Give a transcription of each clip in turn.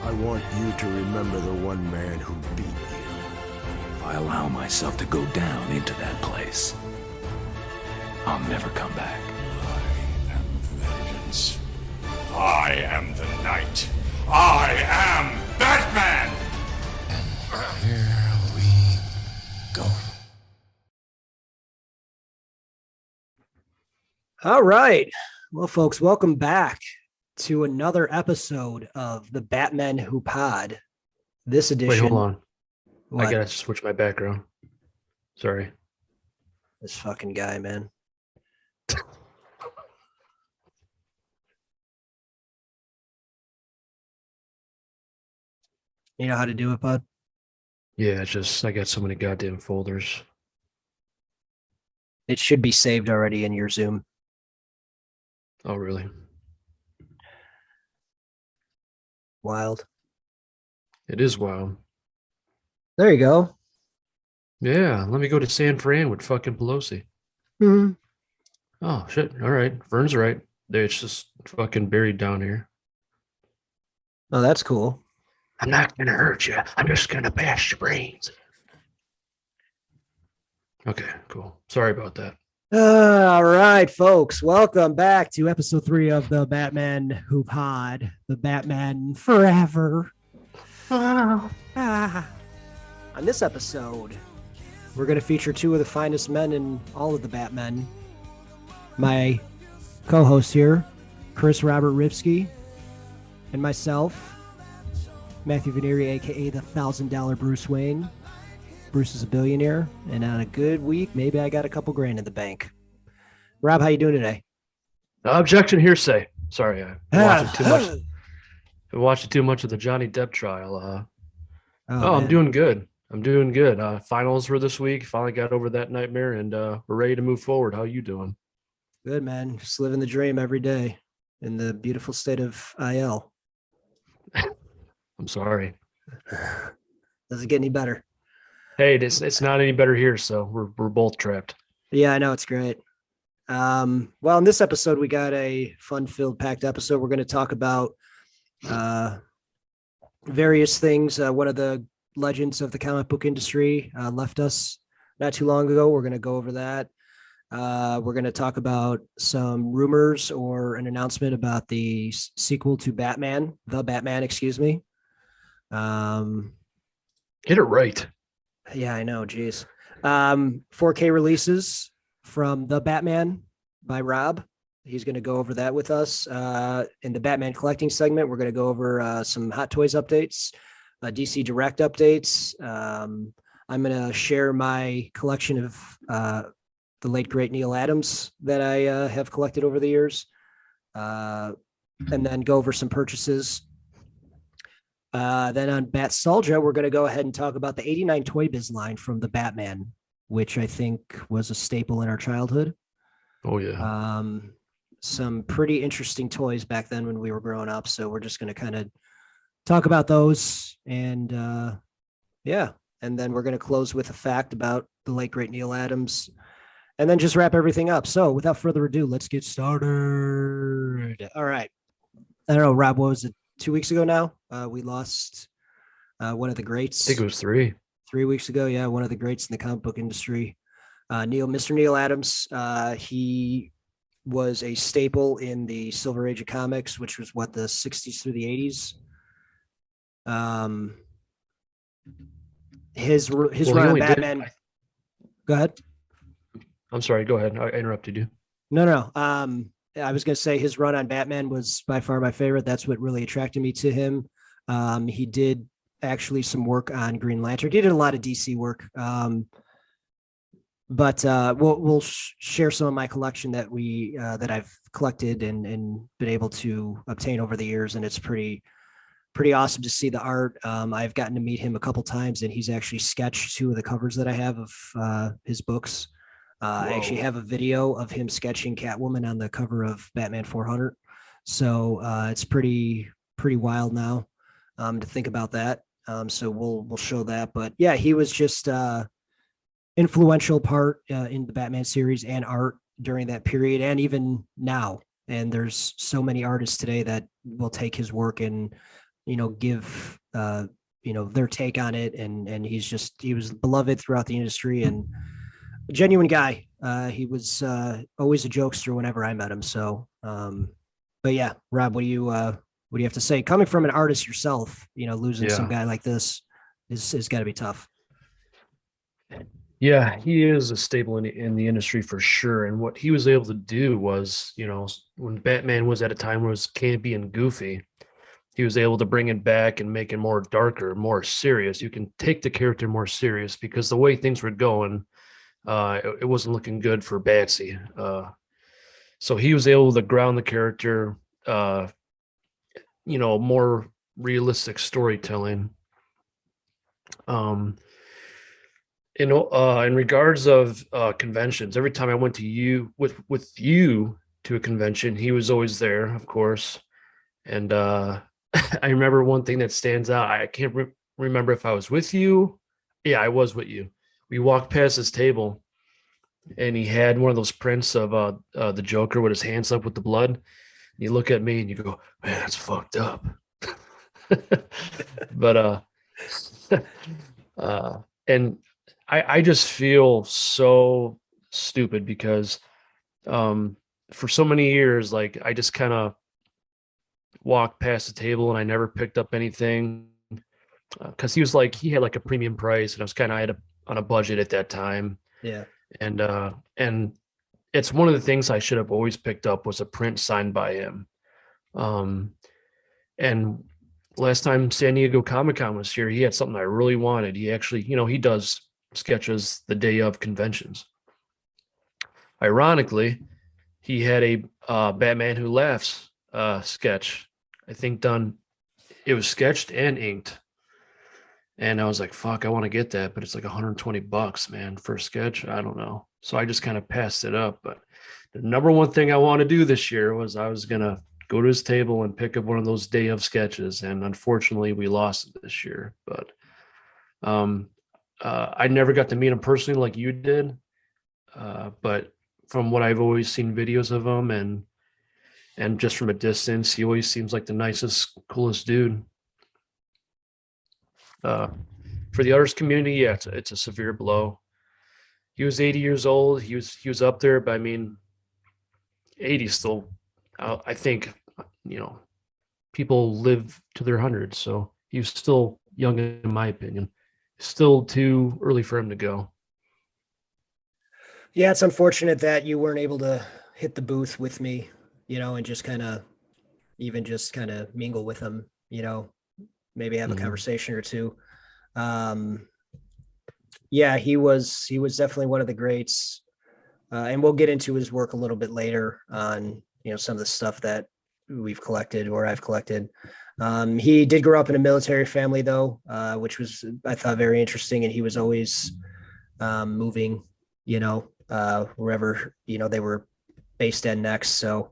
I want you to remember the one man who beat you. If I allow myself to go down into that place, I'll never come back. I am vengeance. I am the night. I am Batman! And here we go. All right. Well, folks, welcome back to another episode of the Batmen Who Pod. This edition. Wait, hold on. What? I gotta switch my background. Sorry. This fucking guy, man. You know how to do it, bud? Yeah, it's just I got so many goddamn folders. It should be saved already in your Zoom. Oh, really? Wild. It is wild. There you go. Yeah, let me go to San Fran with fucking Pelosi. Mm-hmm. Oh, shit. All right. Vern's right. It's just fucking buried down here. Oh, that's cool. I'm not gonna hurt you. I'm just gonna bash your brains. Okay, cool. Sorry about that. All right, folks. Welcome back to episode 3 of the Batman Who Pod, the Batman Forever. On this episode, we're going to feature two of the finest men in all of the Batmen. My co-host here, Chris Robert Ripsky, and myself, Matthew Veneri, aka the $1,000 Bruce Wayne. Bruce is a billionaire, and on a good week, maybe I got a couple grand in the bank. Rob, how you doing today? Objection hearsay. Sorry, I watched too much. I watched too much of the Johnny Depp trial. I'm doing good. I'm doing good. Finals were this week. Finally got over that nightmare, and we're ready to move forward. How you doing? Good, man. Just living the dream every day in the beautiful state of IL. I'm sorry. Doesn't get any better. Hey, it's not any better here, so we're both trapped. Yeah, I know. It's great. Well, in this episode, we got a fun-filled, packed episode. We're going to talk about various things. One of the legends of the comic book industry left us not too long ago. We're going to go over that. We're going to talk about some rumors or an announcement about the sequel to Batman, The Batman, excuse me. Get it right. Yeah, I know. Geez. 4K releases from The Batman by Rob. He's going to go over that with us. In the Batman collecting segment, we're going to go over some Hot Toys updates, DC Direct updates. I'm going to share my collection of the late, great Neal Adams that I have collected over the years, and then go over some purchases. Then on Batstalgia, we're going to go ahead and talk about the 89 Toy Biz line from the Batman, which I think was a staple in our childhood. Oh, yeah. Some pretty interesting toys back then when we were growing up. So we're just going to kind of talk about those. And yeah, and then we're going to close with a fact about the late, great Neal Adams, and then just wrap everything up. So without further ado, let's get started. All right. I don't know, Rob, what was it? 2 weeks ago now, we lost one of the greats. I think it was 3 weeks ago. Yeah, one of the greats in the comic book industry, Mr. Neal Adams. He was a staple in the Silver Age of comics, which was what, the 60s through the 80s. His run on Batman. Go ahead. I'm sorry. Go ahead. I interrupted you. No. I was going to say his run on Batman was by far my favorite. That's what really attracted me to him. He did actually some work on Green Lantern. He did a lot of DC work. But we'll share some of my collection that that I've collected and been able to obtain over the years. And it's pretty awesome to see the art. I've gotten to meet him a couple times, and he's actually sketched 2 of the covers that I have of his books. I actually have a video of him sketching Catwoman on the cover of Batman 400. So it's pretty wild now to think about that. So we'll show that. But yeah, he was just influential part in the Batman series and art during that period, and even now. And there's so many artists today that will take his work and give their take on it, and he was beloved throughout the industry and a genuine guy. He was always a jokester whenever I met him. So, but yeah, Rob, what do you have to say? Coming from an artist yourself, losing some guy like this is got to be tough. Yeah, he is a staple in the industry for sure. And what he was able to do was, when Batman was at a time where it was campy and goofy, he was able to bring it back and make it more darker, more serious. You can take the character more serious because the way things were going, it wasn't looking good for Batsy. So he was able to ground the character, more realistic storytelling. In regards of conventions, every time I went to you with you to a convention, he was always there, of course. And I remember one thing that stands out. I can't remember if I was with you. Yeah, I was with you. We walked past his table, and he had one of those prints of the Joker with his hands up with the blood. And you look at me and you go, "Man, that's fucked up." But and I just feel so stupid because for so many years, like I just kind of walked past the table and I never picked up anything because he had like a premium price and I was kind of on a budget at that time. Yeah. And it's one of the things I should have always picked up was a print signed by him. And last time San Diego Comic-Con was here, he had something I really wanted. He actually, he does sketches the day of conventions. Ironically, he had a Batman Who Laughs sketch, I think done. It was sketched and inked. And I was like, fuck, I want to get that, but it's like $120, man, for a sketch. I don't know. So I just kind of passed it up. But the number one thing I want to do this year was I was going to go to his table and pick up one of those day of sketches. And unfortunately, we lost it this year. But I never got to meet him personally like you did. But from what I've always seen videos of him and just from a distance, he always seems like the nicest, coolest dude. For the artist community, yeah, it's a severe blow. He was 80 years old. He was up there, but I mean, 80 still. I think people live to their hundreds, so he was still young in my opinion. Still too early for him to go. Yeah, it's unfortunate that you weren't able to hit the booth with me, and just kind of mingle with him, maybe have a conversation or two. Yeah, he was definitely one of the greats. And we'll get into his work a little bit later on, some of the stuff that we've collected or I've collected. He did grow up in a military family though, which was, I thought, very interesting. And he was always moving, wherever, they were based at next. So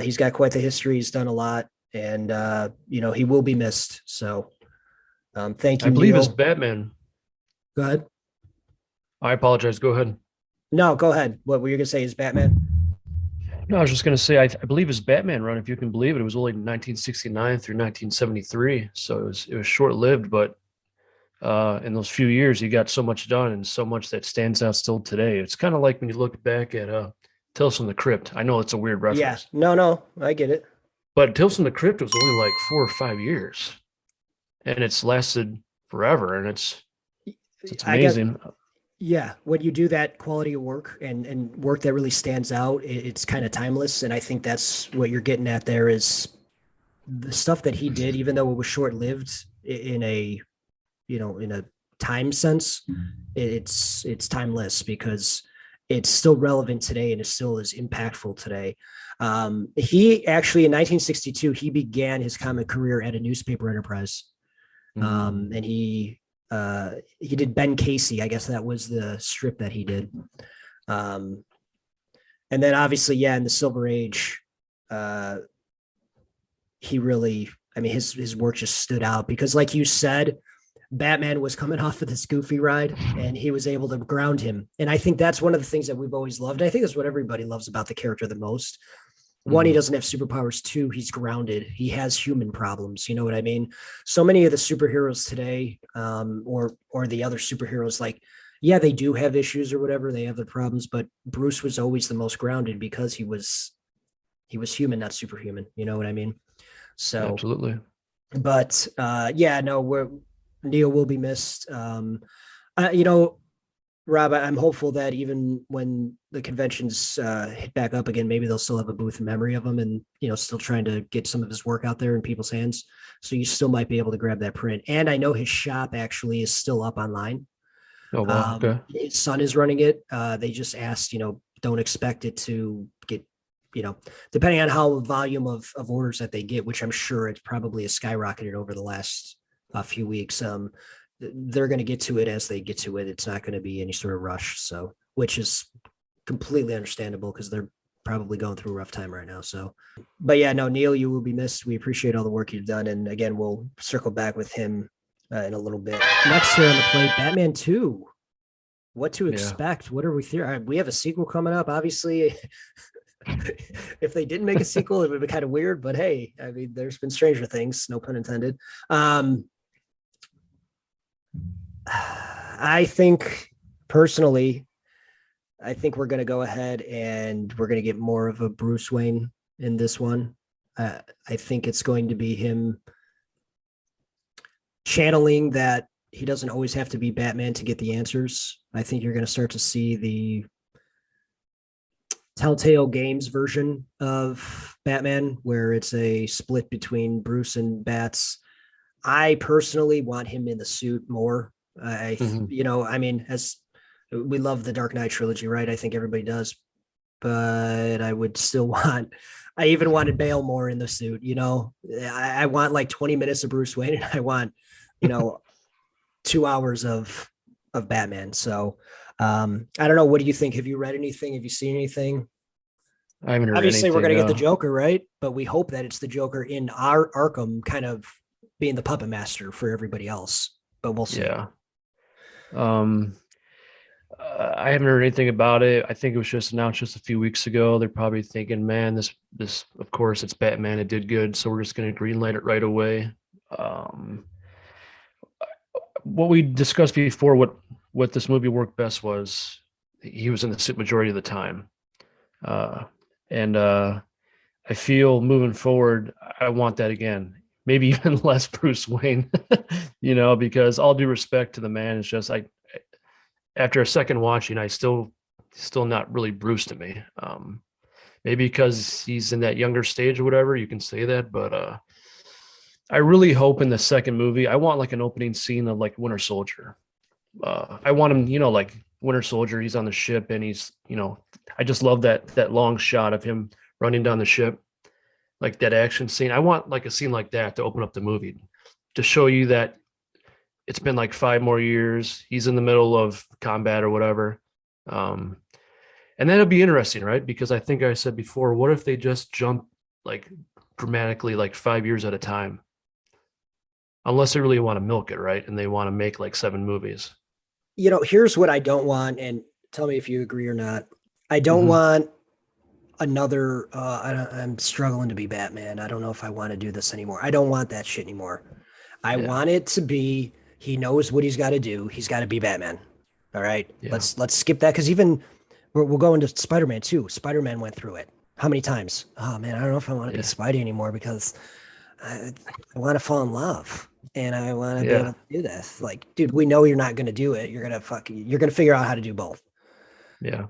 he's got quite the history. He's done a lot and, he will be missed. So thank you. I believe Neal. it's Batman. Go ahead. I apologize. Go ahead. No, go ahead. What were you going to say is Batman? No, I was just going to say, I believe his Batman run, if you can believe it, it was only 1969 through 1973. So it was short-lived, but in those few years, he got so much done and so much that stands out still today. It's kind of like when you look back at Tales from the Crypt. I know it's a weird reference. Yeah, no, I get it. But Tales from the Crypt was only like 4 or 5 years. And it's lasted forever, and it's amazing. Yeah, when you do that quality of work and work that really stands out, it's kind of timeless. And I think that's what you're getting at there is the stuff that he did, even though it was short-lived in a time sense, it's timeless because it's still relevant today and it still is impactful today. He actually, in 1962, he began his comic career at a newspaper enterprise. And he did Ben Casey. I guess that was the strip that he did. And then obviously, in the Silver Age, he really, his work just stood out because like you said, Batman was coming off of this goofy ride and he was able to ground him. And I think that's one of the things that we've always loved. I think that's what everybody loves about the character the most One, he doesn't have superpowers. Two, he's grounded. He has human problems. You know what I mean? So many of the superheroes today, or the other superheroes, like, yeah, they do have issues or whatever. They have their problems, but Bruce was always the most grounded because he was human, not superhuman. You know what I mean? So Absolutely. But yeah, no, Neal will be missed. You know, Rob, I'm hopeful that even when the conventions hit back up again, maybe they'll still have a booth in memory of him, and you know, still trying to get some of his work out there in people's hands. So you still might be able to grab that print. And I know his shop actually is still up online. Oh wow. Okay. His son is running it. They just asked, you know, don't expect it to get, you know, depending on how volume of orders that they get, which I'm sure it's probably has skyrocketed over the last few weeks. They're going to get to it as they get to it. It's not going to be any sort of rush. So, which is completely understandable because they're probably going through a rough time right now. So, but yeah, no, Neal, you will be missed. We appreciate all the work you've done. And again, we'll circle back with him in a little bit. Next here on the plate, Batman 2. What to expect? What are we theorizing? We have a sequel coming up. Obviously, if they didn't make a sequel, it would be kind of weird. But hey, I mean, there's been stranger things, no pun intended. I think personally, I think we're going to go ahead and we're going to get more of a Bruce Wayne in this one. I think it's going to be him channeling that he doesn't always have to be Batman to get the answers. I think you're going to start to see the Telltale Games version of Batman, where it's a split between Bruce and Bats. I personally want him in the suit more. You know, I mean, as we love the Dark Knight trilogy, right? I think everybody does, but I would still I even wanted Bale more in the suit, you know, I want like 20 minutes of Bruce Wayne, and I want, you know, 2 hours of Batman. So I don't know. What do you think? Have you read anything? Have you seen anything? I haven't heard Obviously, anything, we're going to get the Joker, right? But we hope that it's the Joker in our Arkham kind of being the puppet master for everybody else, but we'll see. Yeah. I haven't heard anything about it. I think it was just announced just a few weeks ago. They're probably thinking, man, this, of course, it's Batman. It did good. So we're just going to greenlight it right away. What we discussed before, what this movie worked best was he was in the suit majority of the time. And I feel moving forward, I want that again. Maybe even less Bruce Wayne, you know, because all due respect to the man, it's just like after a second watching, I still not really Bruce to me. Maybe because he's in that younger stage or whatever, you can say that. But I really hope in the second movie, I want like an opening scene of like Winter Soldier. I want him, you know, like Winter Soldier, he's on the ship and he's, you know, I just love that long shot of him running down the ship. Like that action scene. I want like a scene like that to open up the movie, to show you that it's been like 5 more years. He's in the middle of combat or whatever. And that'll be interesting, right? Because I think I said before, what if they just jump like dramatically like 5 years at a time? Unless they really want to milk it, right? And they want to make like 7 movies. You know, here's what I don't want, and tell me if you agree or not. I don't want another I'm struggling to be Batman. I don't know if I want to do this anymore. I don't want that shit anymore. I want it to be, he knows what he's got to do. He's got to be Batman. All right. Yeah. Let's skip that, because even we'll go into Spider-Man too. Spider-Man went through it. How many times? Oh man, I don't know if I want to be Spidey anymore, because I want to fall in love and I want to be able to do this. Like, dude, we know you're not going to do it. You're going to figure out how to do both. Yeah.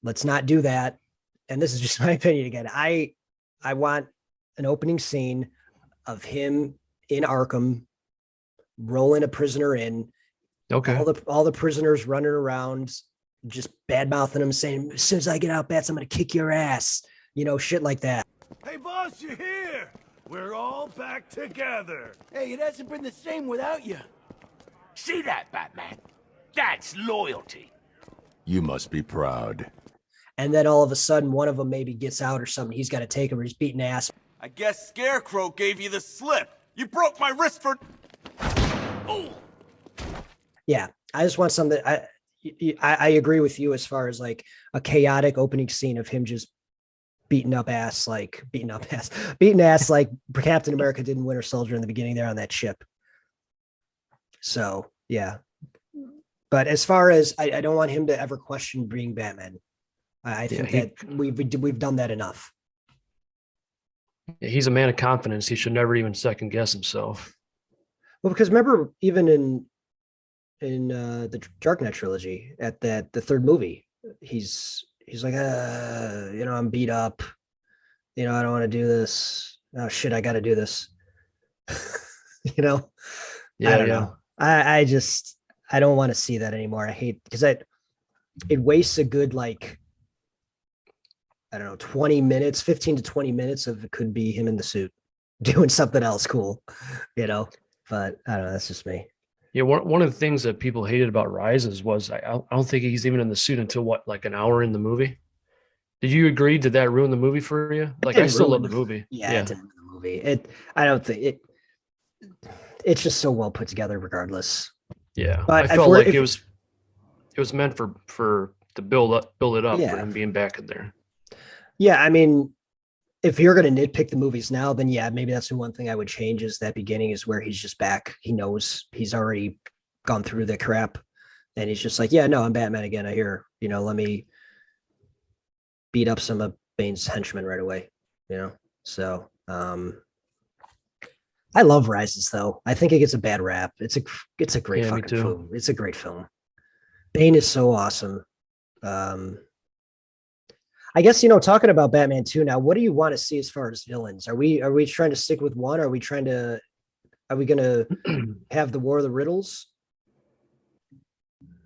Let's not do that. And this is just my opinion again. I want an opening scene of him in Arkham rolling a prisoner in. Okay. All the prisoners running around, just bad mouthing him, saying, as soon as I get out, Bats, I'm going to kick your ass. You know, shit like that. Hey, boss, you're here. We're all back together. Hey, it hasn't been the same without you. See that, Batman? That's loyalty. You must be proud. And then all of a sudden, one of them maybe gets out or something. He's got to take him, or he's beating ass. I guess Scarecrow gave you the slip. You broke my wrist for... Oh! Yeah, I just want something. I agree with you as far as like a chaotic opening scene of him just beating ass like Captain America did in Winter Soldier in the beginning there on that ship. So yeah, but as far as I don't want him to ever question being Batman. I think that we've done that enough. He's a man of confidence. He should never even second guess himself. Well, because remember, even in the Dark Knight trilogy, at the third movie, he's like, I'm beat up. I don't want to do this. Oh shit, I got to do this. I don't know. I don't want to see that anymore. I hate because it wastes a good 20 minutes, 15 to 20 minutes of it could be him in the suit doing something else cool, but I don't know. That's just me. Yeah. One of the things that people hated about Rises was I don't think he's even in the suit until an hour in the movie. Did you agree? Did that ruin the movie for you? I still love the movie. Yeah. It didn't ruin the movie. I don't think it's just so well put together regardless. Yeah. But I felt like it was meant for to build it up for him being back in there. Yeah, I mean, if you're going to nitpick the movies now, then yeah, maybe that's the one thing I would change is that beginning is where he's just back. He knows he's already gone through the crap and he's just like, yeah, no, I'm Batman again. I hear, let me beat up some of Bane's henchmen right away, So, I love Rises though. I think it gets a bad rap. It's a great fucking film. It's a great film. Bane is so awesome. I guess, talking about Batman 2 now, what do you want to see as far as villains? Are we trying to stick with one? Are we going to have the War of the Riddles?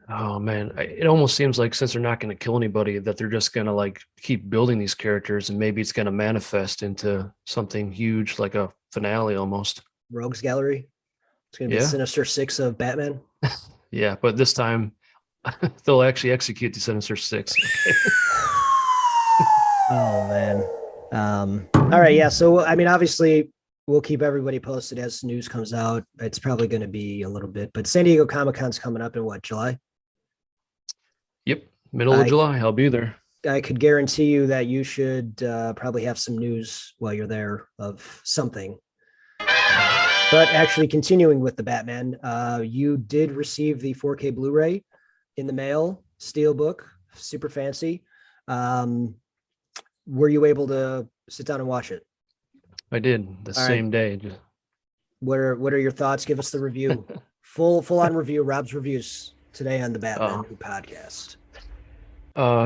Oh man, it almost seems like since they're not going to kill anybody, that they're just going to keep building these characters, and maybe it's going to manifest into something huge, like a finale almost. Rogues Gallery. It's going to be the Sinister Six of Batman. Yeah, but this time they'll actually execute the Sinister Six. Oh man. All right, yeah. So I mean, obviously, we'll keep everybody posted as news comes out. It's probably going to be a little bit, but San Diego Comic-Con's coming up in July? Yep, middle of July. I'll be there. I could guarantee you that you should probably have some news while you're there of something. But actually, continuing with the Batman, you did receive the 4K Blu-ray in the mail, Steelbook, super fancy. Were you able to sit down and watch it? I did the same day. What are your thoughts? Give us the review. full on review. Rob's reviews today on the Batman Who Podcast.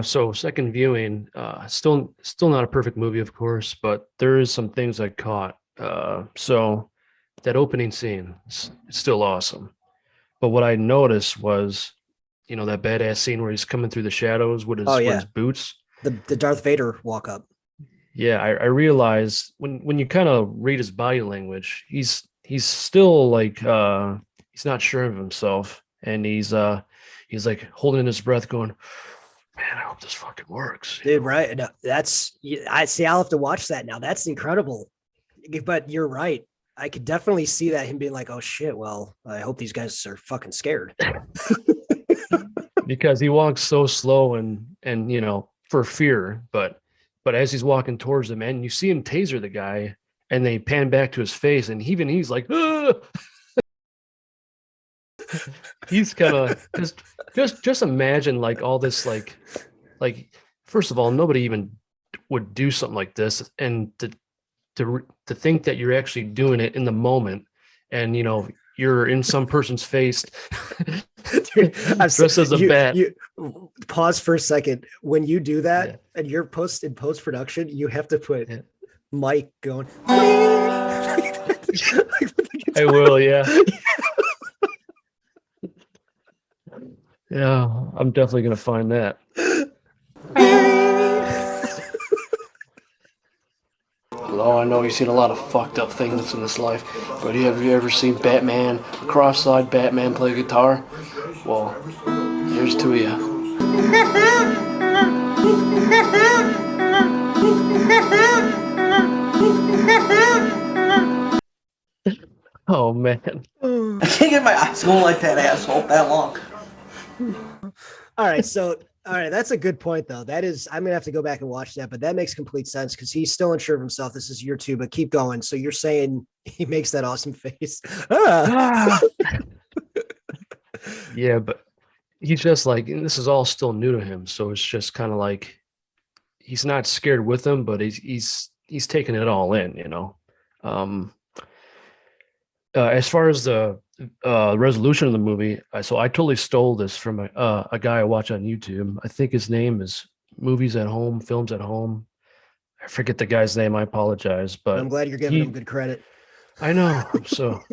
So second viewing, still not a perfect movie, of course, but there is some things I caught. So that opening scene, it's still awesome. But what I noticed was, that badass scene where he's coming through the shadows with his boots. The Darth Vader walk up. Yeah, I realized when you kind of read his body language, he's still he's not sure of himself, and he's holding his breath, going, "Man, I hope this fucking works." Dude, right? No, I see. I'll have to watch that now. That's incredible. But you're right. I could definitely see that him being like, "Oh shit! Well, I hope these guys are fucking scared." Because he walks so slow and for fear, but as he's walking towards them, and you see him taser the guy, and they pan back to his face, and he's like, ah! He's kind of just imagine all this first of all, nobody even would do something like this, and to think that you're actually doing it in the moment, and you're in some person's face. Dressed as a bat. Pause for a second. When you do that and you're in post-production, you have to put Mike going. I will, yeah. Yeah, I'm definitely going to find that. Oh, I know you've seen a lot of fucked up things in this life, but have you ever seen Batman, cross-eyed Batman play guitar? Well, here's to you. Oh, man. I can't get my eyes going like that asshole that long. All right, so All right, that's a good point, though. That is, I'm gonna have to go back and watch that, but that makes complete sense because he's still unsure of himself. This is year 2, but keep going. So you're saying he makes that awesome face? Yeah, but he's just like, and this is all still new to him, so it's just kind of like he's not scared with them, but he's taking it all in, you know. As far as the resolution of the movie, so I totally stole this from a guy I watch on YouTube. I think his name is Movies at Home, Films at Home. I forget the guy's name. I apologize, but I'm glad you're giving him good credit. I know. So,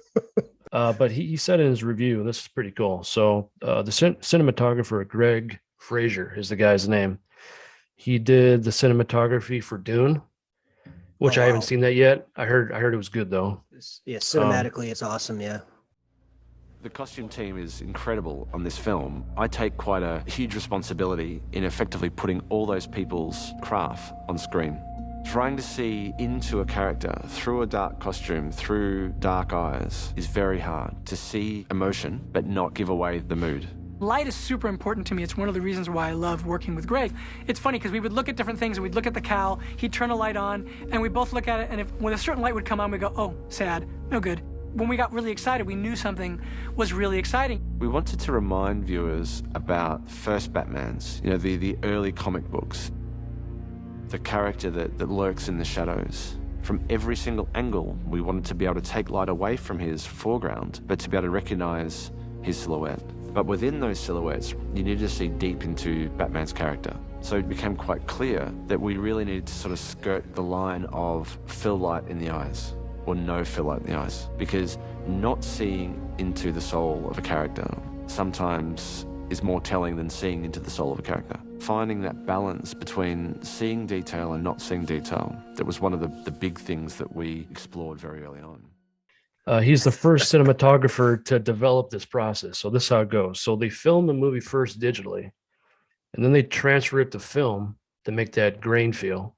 but he said in his review, and this is pretty cool. So the cinematographer, Greg Fraser, is the guy's name. He did the cinematography for Dune, which I haven't seen that yet. I heard it was good though. Yeah, cinematically, it's awesome. Yeah. The costume team is incredible on this film. I take quite a huge responsibility in effectively putting all those people's craft on screen. Trying to see into a character through a dark costume, through dark eyes, is very hard. To see emotion, but not give away the mood. Light is super important to me. It's one of the reasons why I love working with Greg. It's funny because we would look at different things and we'd look at the cowl, he'd turn a light on, and we both look at it, and when a certain light would come on, we'd go, oh, sad, no good. When we got really excited, we knew something was really exciting. We wanted to remind viewers about first Batmans, you know, the early comic books. The character that lurks in the shadows. From every single angle, we wanted to be able to take light away from his foreground, but to be able to recognize his silhouette. But within those silhouettes, you needed to see deep into Batman's character. So it became quite clear that we really needed to sort of skirt the line of fill light in the eyes, or no fill light in the eyes. Because not seeing into the soul of a character sometimes is more telling than seeing into the soul of a character. Finding that balance between seeing detail and not seeing detail, that was one of the big things that we explored very early on. He's the first cinematographer to develop this process. So this is how it goes. So they film the movie first digitally, and then they transfer it to film to make that grain feel,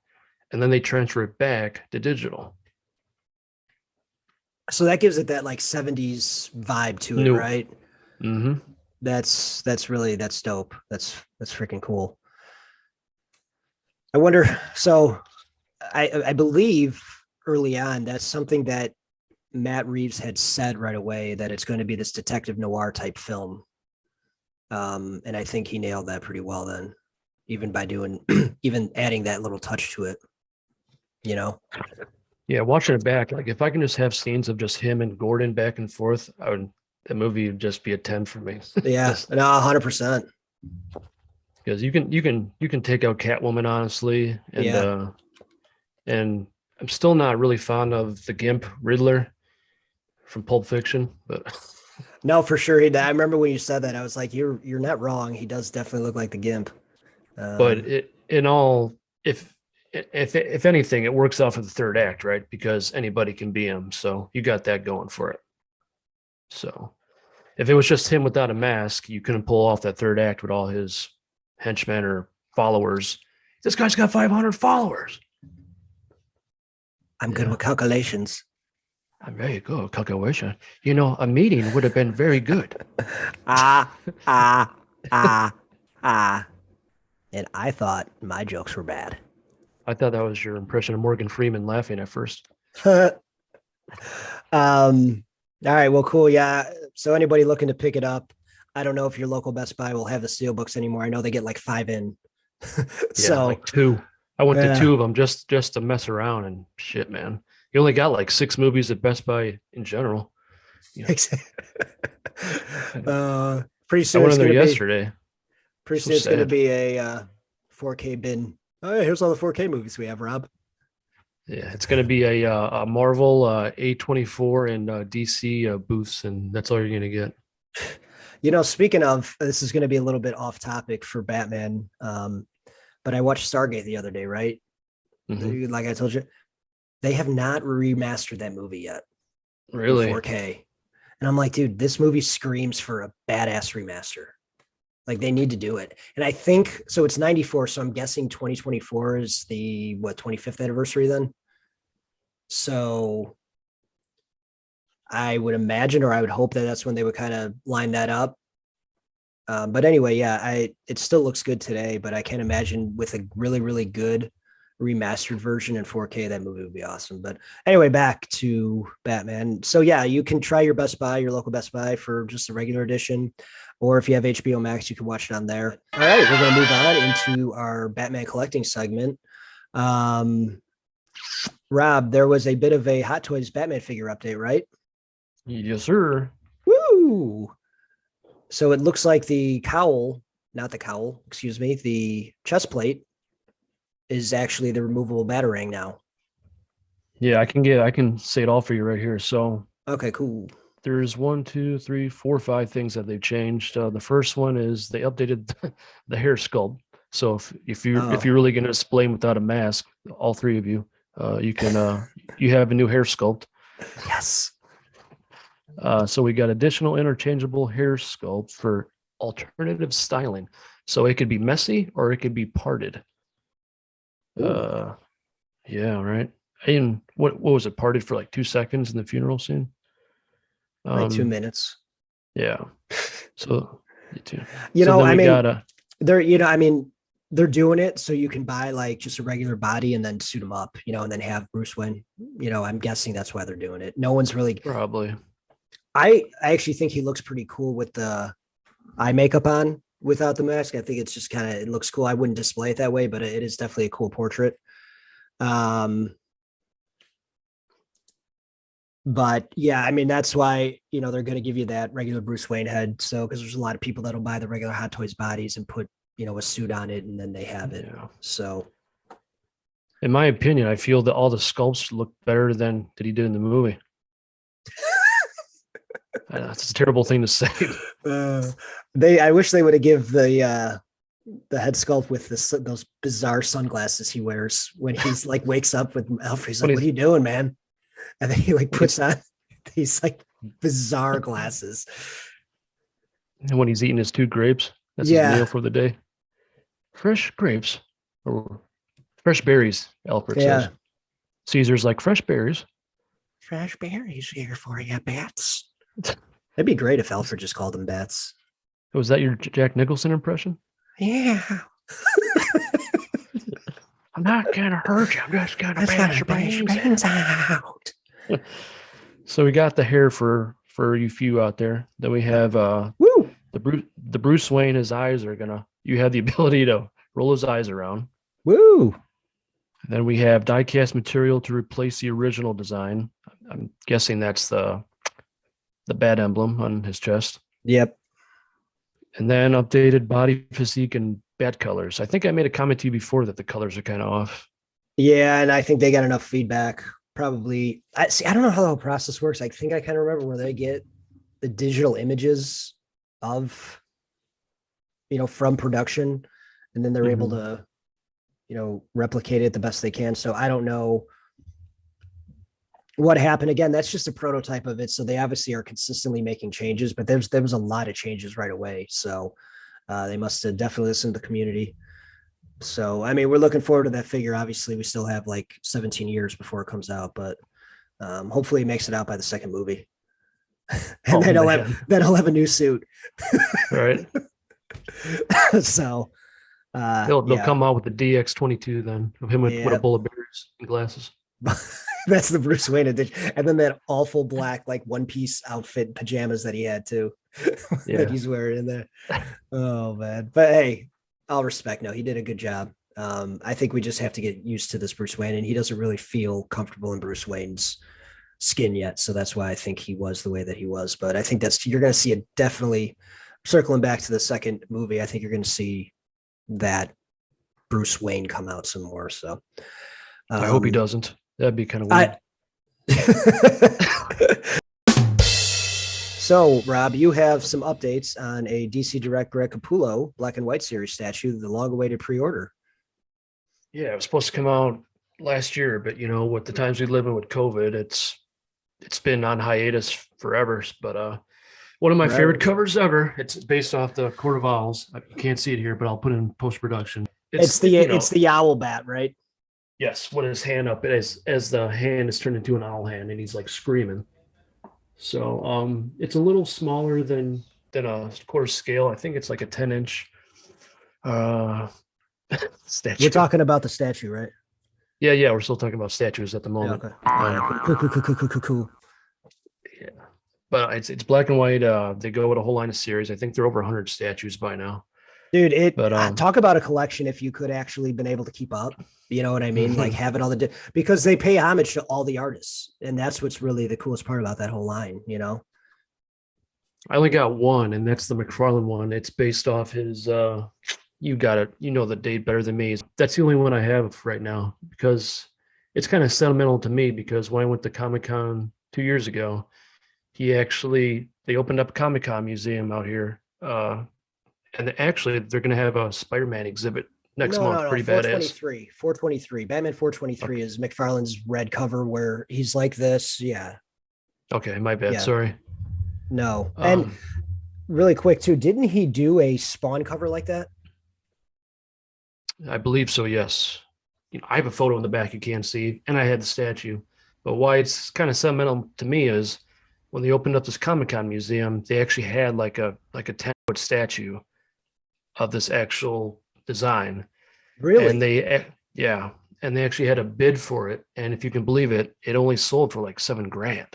and then they transfer it back to digital. So that gives it that like 70s vibe to it, right? Mm-hmm. That's dope. That's freaking cool. I wonder, so I believe early on, that's something that Matt Reeves had said right away, that it's going to be this detective noir type film. And I think he nailed that pretty well then, even by doing, even adding that little touch to it, you know? Yeah, watching it back, like if I can just have scenes of just him and Gordon back and forth, the movie would just be a 10 for me. Yeah, no, 100%. Because you can take out Catwoman, honestly, and and I'm still not really fond of the Gimp Riddler from Pulp Fiction, but no, for sure he did. I remember when you said that, I was like, you're not wrong. He does definitely look like the Gimp. But if anything, it works out for the third act, right? Because anybody can be him, so you got that going for it. So if it was just him without a mask, you couldn't pull off that third act with all his henchmen or followers. This guy's got 500 followers. I'm good with calculations. I'm very good at calculation. You know, a meeting would have been very good. And I thought my jokes were bad. I thought that was your impression of Morgan Freeman laughing at first. All right, well, cool. Yeah. So anybody looking to pick it up, I don't know if your local Best Buy will have the steelbooks anymore. I know they get like 5 in. So like 2. I went to 2 of them just to mess around, and shit, man. You only got like 6 movies at Best Buy in general. You know? Pretty soon I went in there yesterday. Pretty soon it's going to be a 4K bin. Oh, yeah, here's all the 4K movies we have, Rob. Yeah, it's going to be a Marvel, A24, and DC booths, and that's all you're going to get. You know, speaking of, this is going to be a little bit off topic for Batman, but I watched Stargate the other day, right? Mm-hmm. Like I told you, they have not remastered that movie yet. Really? 4K. And I'm like, dude, this movie screams for a badass remaster. Like they need to do it. And I think, so it's 94. So I'm guessing 2024 is the 25th anniversary then. So I would imagine, or I would hope that that's when they would kind of line that up. But anyway, yeah, it still looks good today, but I can't imagine with a really, really good remastered version in 4K, that movie would be awesome. But anyway, back to Batman. So yeah, you can try your local Best Buy for just a regular edition, or if you have HBO Max, you can watch it on there. All right, we're going to move on into our Batman collecting segment. Rob, there was a bit of a Hot Toys Batman figure update, right? Yes, sir. Woo! So it looks like the chest plate is actually the removable Batarang now. Yeah, I can say it all for you right here. So okay, cool. There's 1, 2, 3, 4, 5 things that they've changed. The first one is they updated the hair sculpt. So if you're really going to display him without a mask, all three of you, you can you have a new hair sculpt. Yes. So we got additional interchangeable hair sculpt for alternative styling. So it could be messy or it could be parted. Yeah, right. And what was it, parted for like 2 seconds in the funeral scene? Like 2 minutes. Yeah. So they're doing it so you can buy like just a regular body and then suit him up, and then have Bruce Wayne. I'm guessing that's why they're doing it. No one's really probably. I actually think he looks pretty cool with the eye makeup on without the mask. I think it's just it looks cool. I wouldn't display it that way, but it is definitely a cool portrait. But yeah, I mean, that's why, they're going to give you that regular Bruce Wayne head. So, because there's a lot of people that'll buy the regular Hot Toys bodies and put, a suit on it and then they have it. Yeah. So, in my opinion, I feel that all the sculpts look better than he did in the movie. That's a terrible thing to say. I wish they would have give the head sculpt with those bizarre sunglasses he wears when he's like wakes up with Alfred. He's like, "What are you doing, man?" And then he like puts on these like bizarre glasses. And when he's eating his 2 grapes, that's his meal for the day. Fresh grapes or fresh berries, Alfred says. Caesar's like, fresh berries. Fresh berries here for you, bats. That'd be great if Alfred just called them bats. Was that your Jack Nicholson impression? Yeah. I'm not gonna hurt you. I'm just gonna bash your brains out. So we got the hair for you few out there. Then we have the Bruce Wayne. His eyes are you have the ability to roll his eyes around. Woo! And then we have die-cast material to replace the original design. I'm guessing that's the bat emblem on his chest. Yep. And then updated body physique and bat colors. I think I made a comment to you before that the colors are kind of off. Yeah, and I think they got enough feedback. Probably. I don't know how the whole process works. I think I kind of remember where they get the digital images of, from production, and then they're able to, replicate it the best they can. So I don't know what happened. Again, that's just a prototype of it. So they obviously are consistently making changes, but there was a lot of changes right away. So they must have definitely listened to the community. So, I mean, we're looking forward to that figure. Obviously, we still have like 17 years before it comes out, but hopefully it makes it out by the second movie. And then he'll have a new suit. Right. So they'll come out with the DX22 then of him with a bowl of berries and glasses. That's the Bruce Wayne edition. And then that awful black, like one piece outfit pajamas that he had too. That he's wearing in there. Oh man. But hey, I'll respect. No, he did a good job. I think we just have to get used to this Bruce Wayne, and he doesn't really feel comfortable in Bruce Wayne's skin yet. So that's why I think he was the way that he was. But I think you're going to see it definitely circling back to the second movie. I think you're going to see that Bruce Wayne come out some more. So I hope he doesn't. That'd be kind of weird. So, Rob, you have some updates on a DC Direct Greg Capullo Black and White Series statue, the long-awaited pre-order. Yeah, it was supposed to come out last year, but with the times we live in with COVID, it's been on hiatus forever. But one of my favorite covers ever. It's based off the Court of Owls. I can't see it here, but I'll put it in post-production. It's the owl bat, right? Yes, with his hand up as the hand is turned into an owl hand, and he's like screaming. So it's a little smaller than than a quarter scale. I think it's like a 10-inch statue. We're talking about the statue, right? Yeah, we're still talking about statues at the moment. Yeah, okay. Cool. Yeah, but it's black and white. They go with a whole line of series. I think they're over 100 statues by now. Dude, talk about a collection if you could actually been able to keep up. You know what I mean? Like having all because they pay homage to all the artists, and that's what's really the coolest part about that whole line. You know, I only got one, and that's the McFarlane one. It's based off his. You got it. You know the date better than me. That's the only one I have right now because it's kind of sentimental to me. Because when I went to Comic-Con 2 years ago, they opened up a Comic-Con museum out here. And actually, they're going to have a Spider-Man exhibit next month. Pretty badass. 423. Batman 423 is McFarlane's red cover where he's like this. Yeah. Okay, my bad. Yeah. Sorry. No. And really quick, too, didn't he do a Spawn cover like that? I believe so, yes. I have a photo in the back you can't see, and I had the statue. But why it's kind of sentimental to me is when they opened up this Comic-Con museum, they actually had like a 10-foot statue of this actual design. Really? And they actually had a bid for it. And if you can believe it, it only sold for like $7,000.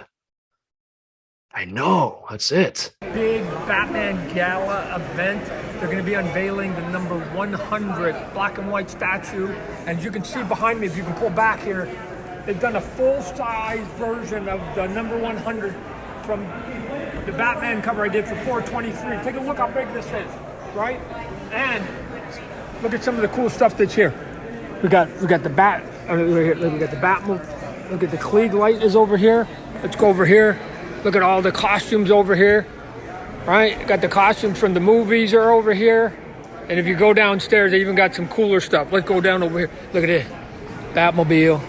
I know, that's it. Big Batman Gala event. They're going to be unveiling the number 100 black and white statue. And as you can see behind me, if you can pull back here, they've done a full-size version of the number 100 from the Batman cover I did for 423. Take a look how big this is, right? And look at some of the cool stuff that's here. We got the bat. We got the Batman. Look at the Klieg light is over here. Let's go over here. Look at all the costumes over here. Right? Got the costumes from the movies are over here. And if you go downstairs, they even got some cooler stuff. Let's go down over here. Look at this. Batmobile.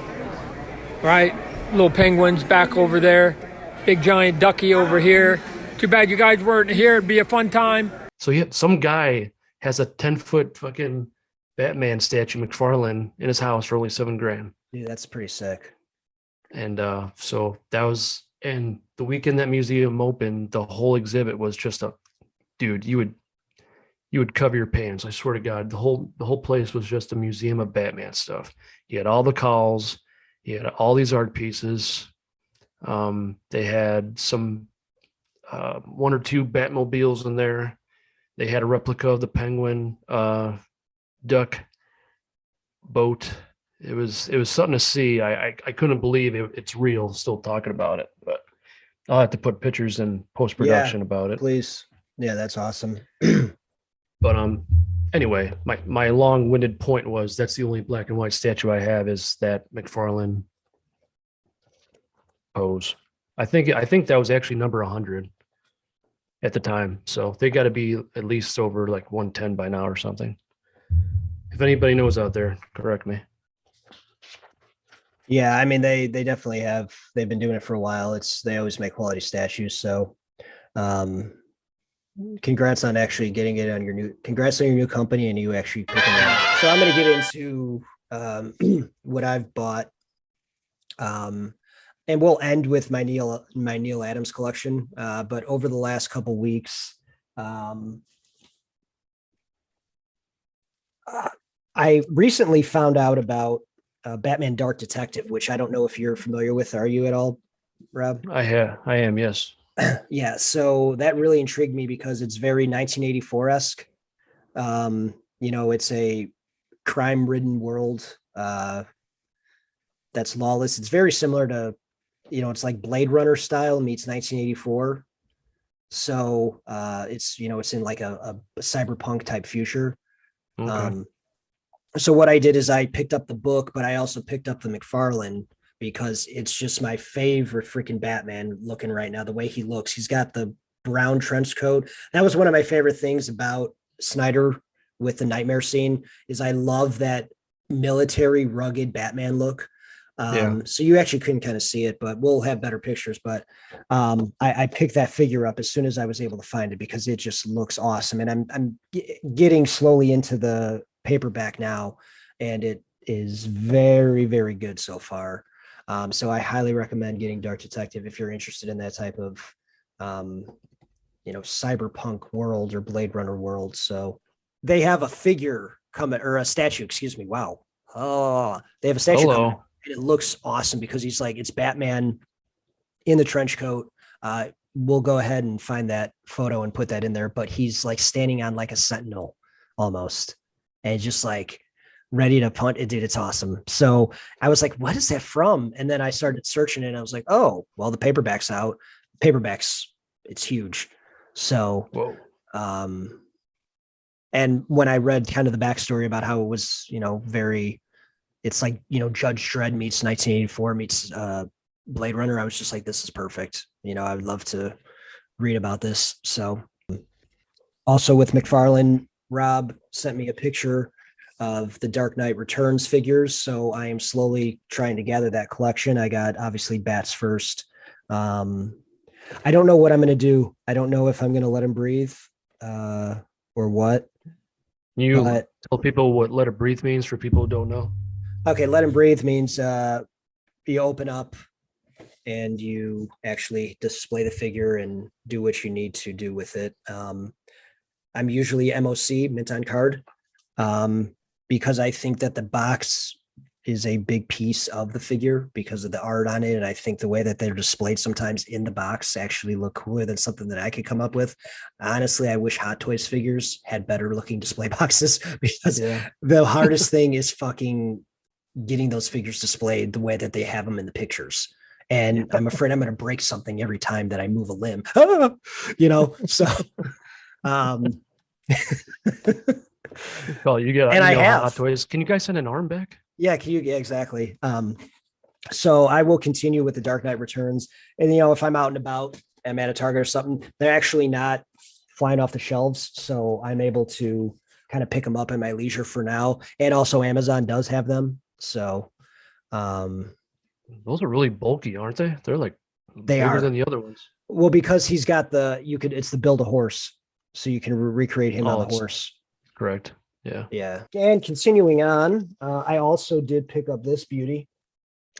Right? Little penguins back over there. Big giant ducky over here. Too bad you guys weren't here. It'd be a fun time. So yeah, some guy has a 10-foot fucking Batman statue, McFarlane, in his house for only $7,000. Yeah, that's pretty sick. And so that was, and the weekend that museum opened, the whole exhibit was just dude, you would cover your pants. I swear to God, the whole place was just a museum of Batman stuff. You had all the calls, you had all these art pieces. They had some one or two Batmobiles in there. They had a replica of the Penguin duck boat. It was something to see. I couldn't believe it's real. Still talking about it, but I'll have to put pictures in post-production about it. Please. Yeah, that's awesome. But anyway, my long-winded point was that's the only black and white statue I have is that McFarlane pose. I think that was actually number 100 at the time. So they got to be at least over like 110 by now or something. If anybody knows out there, correct me. Yeah, I mean they definitely have. They've been doing it for a while. They always make quality statues. So, congrats on actually getting it on congrats on your new company and you actually picking it up. So I'm going to get into what I've bought, and we'll end with my Neal Adams collection. But over the last couple weeks, I recently found out about Batman Dark Detective, which I don't know if you're familiar with. Are you at all, Rob? I am, yes. Yeah, so that really intrigued me because it's very 1984-esque. It's a crime-ridden world that's lawless. It's very similar to, it's like Blade Runner style meets 1984. So it's in like a cyberpunk type future. Okay. So what I did is I picked up the book, but I also picked up the McFarlane because it's just my favorite freaking Batman looking right now. The way he looks, he's got the brown trench coat. That was one of my favorite things about Snyder with the Nightmare scene is I love that military rugged Batman look. So you actually couldn't kind of see it, but we'll have better pictures. But I picked that figure up as soon as I was able to find it because it just looks awesome. And I'm getting slowly into the paperback now, and it is very, very good so far. So I highly recommend getting Dark Detective if you're interested in that type of cyberpunk world or Blade Runner world. So they have a figure coming, or a statue, excuse me. Wow. Oh, they have a statue coming, and it looks awesome because it's Batman in the trench coat. We'll go ahead and find that photo and put that in there, but he's like standing on like a sentinel almost, and just like ready to punt it. Dude, it's awesome. So I was like, what is that from? And then I started searching it and I was like, oh, well, the paperback's out. It's huge. So, and when I read kind of the backstory about how it was, it's like, Judge Dredd meets 1984 meets Blade Runner, I was just like, this is perfect. I would love to read about this. So also with McFarlane, Rob sent me a picture of the Dark Knight Returns figures. So I am slowly trying to gather that collection. I got obviously Bats first. I don't know what I'm going to do. I don't know if I'm going to let him breathe or what. You tell people what let it breathe means for people who don't know. Okay. Let him breathe means you open up and you actually display the figure and do what you need to do with it. I'm usually MOC, mint on card, because I think that the box is a big piece of the figure because of the art on it. And I think the way that they're displayed sometimes in the box actually look cooler than something that I could come up with. Honestly, I wish Hot Toys figures had better looking display boxes because the hardest thing is fucking getting those figures displayed the way that they have them in the pictures. And I'm afraid I'm going to break something every time that I move a limb, so, well, you get, and I have Hot Toys. Can you guys send an arm back? Yeah, yeah, exactly. So I will continue with the Dark Knight Returns. And, if I'm out and about, I'm at a Target or something, they're actually not flying off the shelves. So I'm able to kind of pick them up at my leisure for now. And also Amazon does have them. So those are really bulky, aren't they? They're like bigger than the other ones. Well, because he's got it's the build a horse. So you can recreate him on the horse. Correct. Yeah. Yeah. And continuing on, I also did pick up this beauty.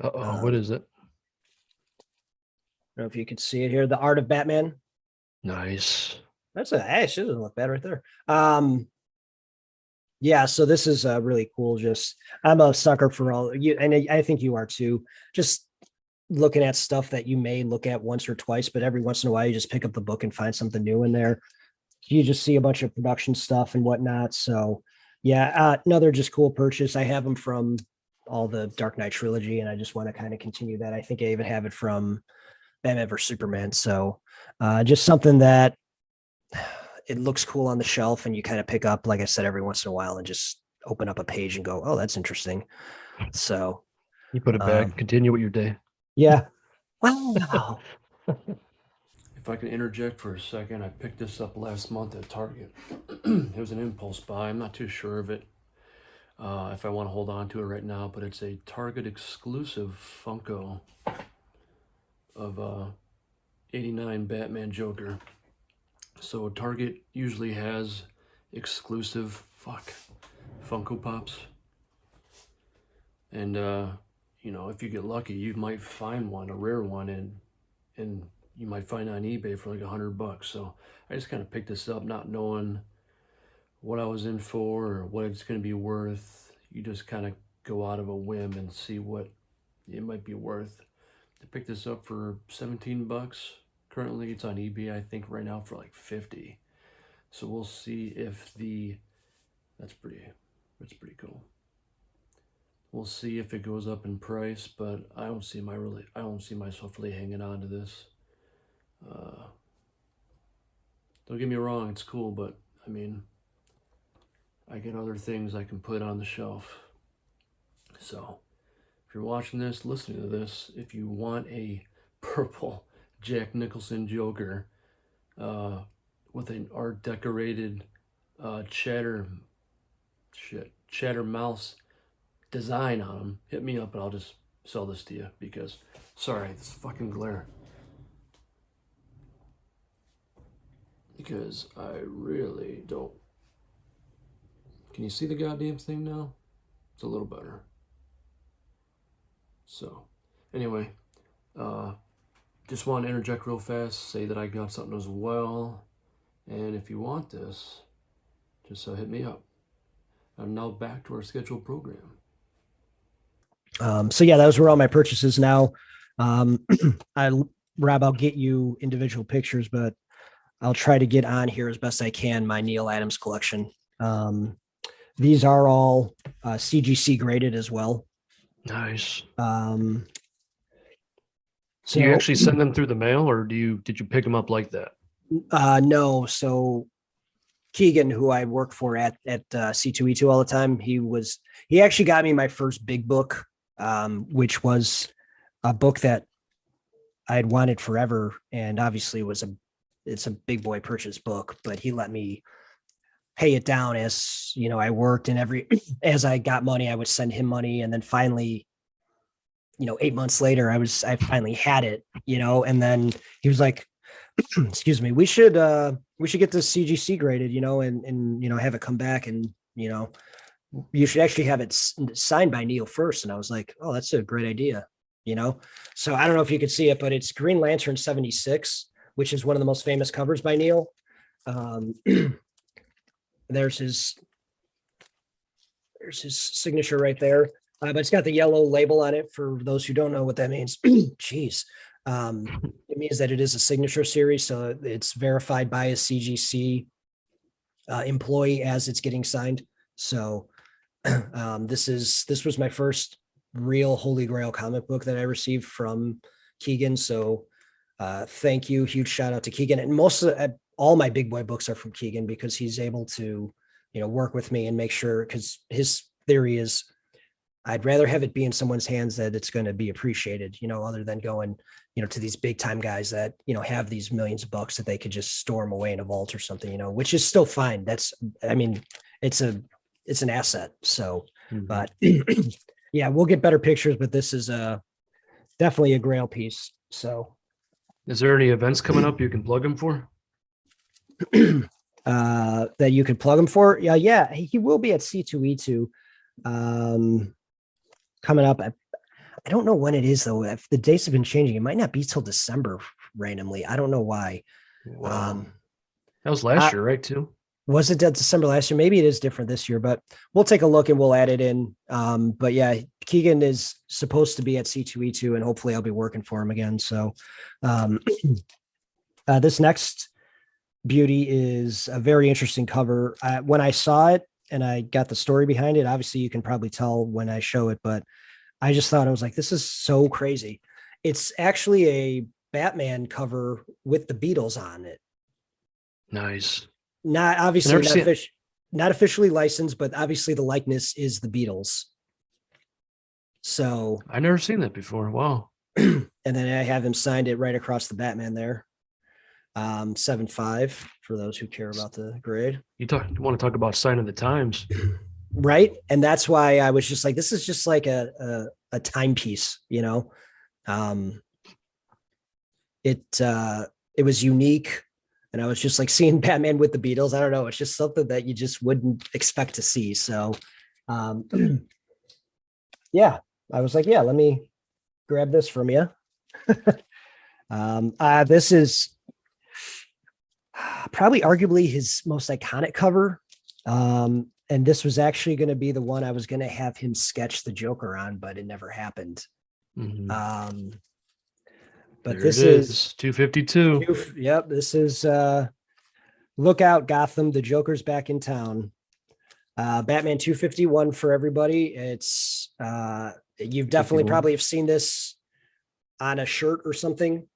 What is it? I don't know if you can see it here. The Art of Batman. Nice. That's it doesn't look bad right there. Yeah, so this is really cool. I'm a sucker for all you, and I think you are too. Just looking at stuff that you may look at once or twice, but every once in a while you just pick up the book and find something new in there. You just see a bunch of production stuff and whatnot. So yeah, another just cool purchase. I have them from all the Dark Knight trilogy, and I just want to kind of continue that. I think I even have it from Batman vs Superman. So just something that it looks cool on the shelf, and you kind of pick up, like I said, every once in a while and just open up a page and go, oh, that's interesting. So you put it back, continue with your day. Yeah. Well, if I can interject for a second, I picked this up last month at Target. It was an impulse buy. I'm not too sure of it, if I want to hold on to it right now, but it's a Target exclusive Funko of 89 Batman Joker. So Target usually has exclusive Funko Pops. And if you get lucky, you might find one, a rare one, and you might find it on eBay for like $100. So I just kind of picked this up, not knowing what I was in for or what it's going to be worth. You just kind of go out of a whim and see what it might be worth. I picked this up for $17. Currently it's on eBay, I think right now for like 50. So we'll see if that's pretty cool. We'll see if it goes up in price, but I don't see myself really hanging on to this. Don't get me wrong, it's cool, but I mean, I get other things I can put on the shelf. So if you're watching this, listening to this, if you want a purple Jack Nicholson Joker with an art decorated chatter mouse design on them, hit me up and I'll just sell this to you because, sorry, this fucking glare. Because I really don't. Can you see the goddamn thing now? It's a little better. So, anyway, just want to interject real fast, say that I got something as well. And if you want this, just hit me up. And now back to our scheduled program. So yeah, those were all my purchases. Now, Rob, I'll get you individual pictures, but I'll try to get on here as best I can my Neal Adams collection. These are all CGC graded as well. Nice. So do you actually send them through the mail, or did you pick them up like that? No. So Keegan, who I work for at C2E2 all the time, he actually got me my first big book, which was a book that I had wanted forever, and obviously it's a big boy purchase book, but he let me pay it down as, you know, I worked, and as I got money, I would send him money. And then finally, you know, 8 months later, I finally had it, you know, and then he was like, excuse me, we should get this CGC graded, you know, and, you know, have it come back, and, you know, you should actually have it signed by Neal first. And I was like, oh, that's a great idea, you know? So I don't know if you could see it, but it's Green Lantern 76, which is one of the most famous covers by Neal. There's his signature right there. But it's got the yellow label on it for those who don't know what that means. Jeez. It means that it is a signature series. So it's verified by a CGC employee as it's getting signed. So this was my first real Holy Grail comic book that I received from Keegan. So thank you. Huge shout out to Keegan. And all my big boy books are from Keegan, because he's able to, you know, work with me and make sure, because his theory is I'd rather have it be in someone's hands that it's going to be appreciated, you know, other than going, you know, to these big time guys that, you know, have these millions of bucks that they could just store them away in a vault or something, you know, which is still fine. It's an asset. So, but yeah, we'll get better pictures, but this is definitely a grail piece. So is there any events coming up you can plug them for? That you could plug him for? Yeah, he will be at C2E2 coming up. I don't know when it is though. If the dates have been changing, it might not be till December randomly. I don't know why. Wow. That was last year, right? Too. Was it December last year? Maybe it is different this year, but we'll take a look and we'll add it in. But yeah, Keegan is supposed to be at C2E2, and hopefully I'll be working for him again. So this next beauty is a very interesting cover. When I saw it and I got the story behind it, obviously you can probably tell when I show it, but I just thought, I was like, this is so crazy. It's actually a Batman cover with the Beatles on it. Nice. Not obviously not officially licensed, but obviously the likeness is the Beatles. So I never seen that before. Wow. And then I have him signed it right across the Batman there. 7.5 for those who care about the grade. You want to talk about sign of the times, right? And that's why I was just like, this is just like a timepiece, you know. It was unique, and I was just like seeing Batman with the Beatles. I don't know, it's just something that you just wouldn't expect to see. So yeah, I was like, yeah, let me grab this from you. This is probably arguably his most iconic cover. And this was actually going to be the one I was going to have him sketch the Joker on, but it never happened. Mm-hmm. But there this is 252. Yep. This is Look Out, Gotham. The Joker's back in town. Batman 251 for everybody. It's you've definitely probably have seen this on a shirt or something.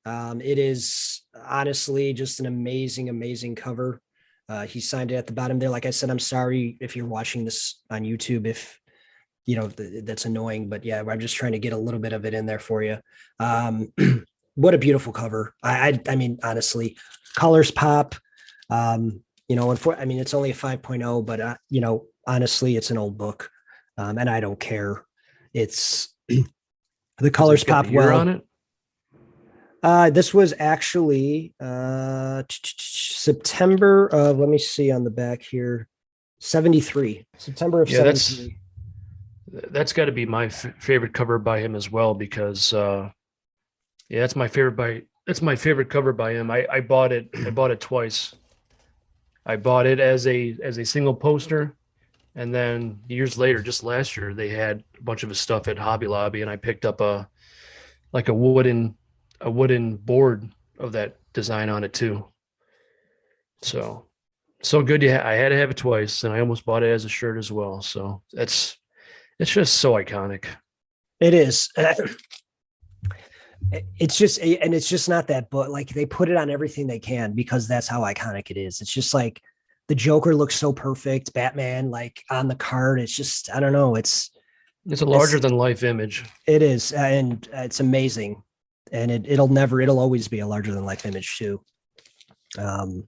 It is honestly just an amazing cover. He signed it at the bottom there. Like I said, I'm sorry if you're watching this on YouTube, if you know, that's annoying, but yeah, I'm just trying to get a little bit of it in there for you. What a beautiful cover. I mean, honestly, colors pop. You know, I mean, it's only a 5.0, but you know, honestly, it's an old book. And I don't care. It's the colors pop well on it. This was actually September of, let me see on the back here, 73. September of 73. That's got to be my favorite cover by him as well, because that's my favorite It's my favorite cover by him. I bought it. I bought it twice. I bought it as a single poster, and then years later, just last year, they had a bunch of his stuff at Hobby Lobby, and I picked up a wooden board of that design on it too. So good. Yeah, I had to have it twice, and I almost bought it as a shirt as well. So it's just so iconic. It is. It's just not that, but like they put it on everything they can because that's how iconic it is. It's just like the Joker looks so perfect. Batman, like on the card, it's just, I don't know. It's a larger than life image. It is. And it's amazing. And it'll always be a larger than life image too. All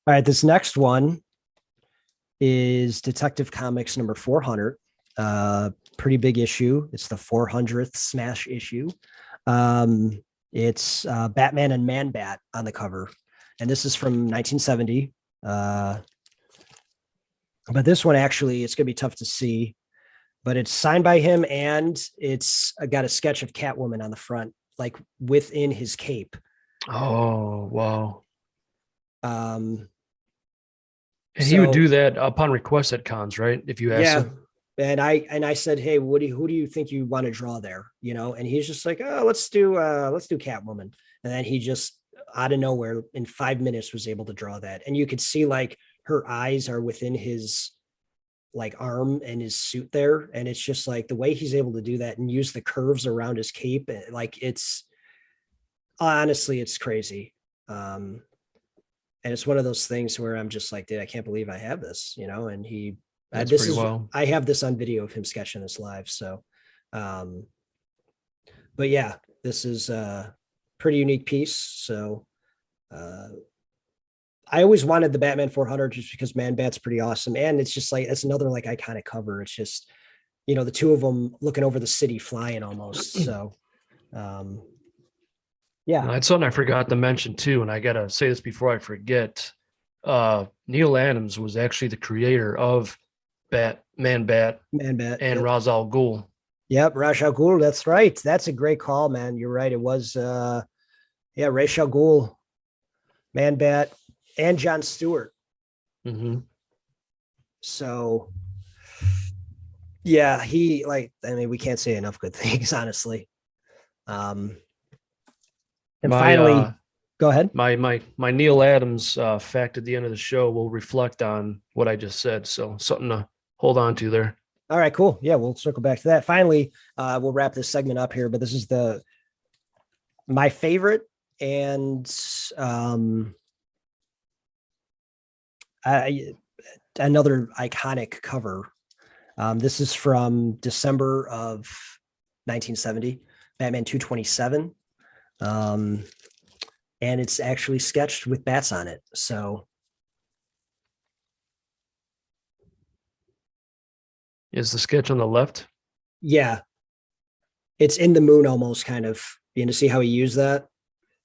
right. This next one is Detective Comics number 400. Pretty big issue. It's the 400th smash issue. It's Batman and Man-Bat on the cover, and this is from 1970. But this one actually, it's gonna be tough to see, but it's signed by him, and it's got a sketch of Catwoman on the front, like within his cape. Oh wow! And he would do that upon request at cons, right? If you ask him. And I said, hey, Woody, who do you think you want to draw there? You know, and he's just like, oh, let's do Catwoman. And then he just out of nowhere in 5 minutes was able to draw that. And you could see like her eyes are within his like arm and his suit there. And it's just like the way he's able to do that and use the curves around his cape. Like it's honestly, it's crazy. And it's one of those things where I'm just like, dude, I can't believe I have this, you know, and I have this on video of him sketching this live. So, but yeah, this is a pretty unique piece. So, I always wanted the Batman 400 just because Man-Bat's pretty awesome. And it's just like, it's another like iconic cover. It's just, you know, the two of them looking over the city flying almost. So, yeah. That's something I forgot to mention too. And I got to say this before I forget. Neal Adams was actually the creator of Man-Bat, and Ra's al Ghul. Yep, Ra's al Ghul. That's right. That's a great call, man. You're right. It was, Ra's al Ghul, Man-Bat, and John Stewart. Mm-hmm. So, yeah, we can't say enough good things, honestly. And finally, go ahead. My Neal Adams fact at the end of the show will reflect on what I just said. So something to hold on to there. All right, cool. Yeah, we'll circle back to that. Finally, we'll wrap this segment up here, but this is my favorite and another iconic cover. This is from December of 1970, Batman 227. And it's actually sketched with bats on it. So is the sketch on the left? Yeah. It's in the moon almost, kind of. You know, see how he used that?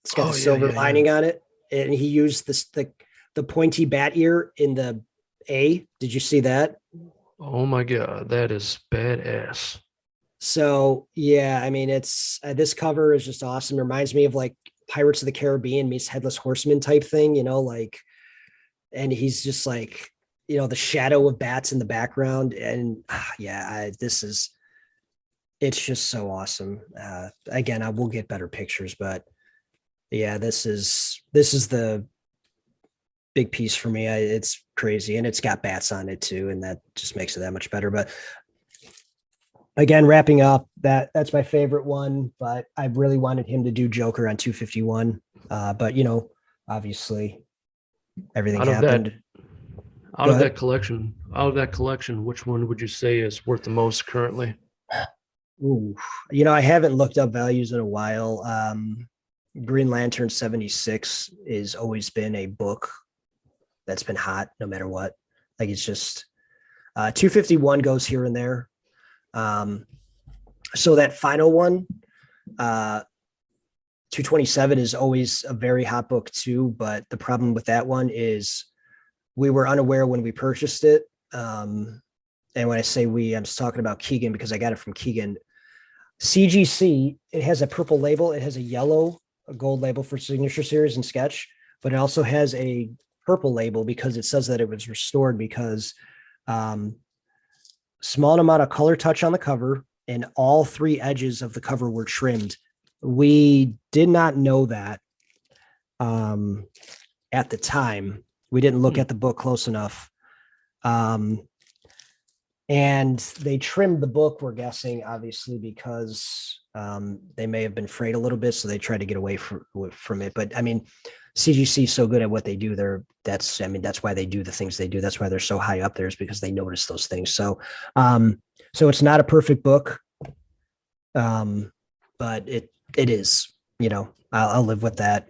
It's got the silver lining on it. And he used the pointy bat ear in the A. Did you see that? Oh my God, that is badass. So yeah, I mean, it's this cover is just awesome. It reminds me of like Pirates of the Caribbean meets Headless Horseman type thing, you know, like, and he's just like, you know, the shadow of bats in the background. And it's just so awesome. Again, I will get better pictures, but yeah, this is the big piece for me. It's crazy. And it's got bats on it too. And that just makes it that much better. But again, wrapping up, that's my favorite one, but I really wanted him to do Joker on 251. But you know, obviously everything happened. Out of that collection, which one would you say is worth the most currently? Ooh, you know, I haven't looked up values in a while. Green Lantern 76 has always been a book that's been hot no matter what. Like it's just 251 goes here and there. So that final one, 227 is always a very hot book too. But the problem with that one is we were unaware when we purchased it. And when I say we, I'm just talking about Keegan because I got it from Keegan. CGC, it has a purple label. It has a yellow gold label for Signature Series and Sketch, but it also has a purple label because it says that it was restored because small amount of color touch on the cover and all 3 edges of the cover were trimmed. We did not know that at the time. We didn't look at the book close enough. And they trimmed the book, we're guessing, obviously, because they may have been frayed a little bit. So they tried to get away from it. But I mean, CGC is so good at what they do. That's why they do the things they do. That's why they're so high up there, is because they notice those things. So, so it's not a perfect book. But it is, I'll live with that.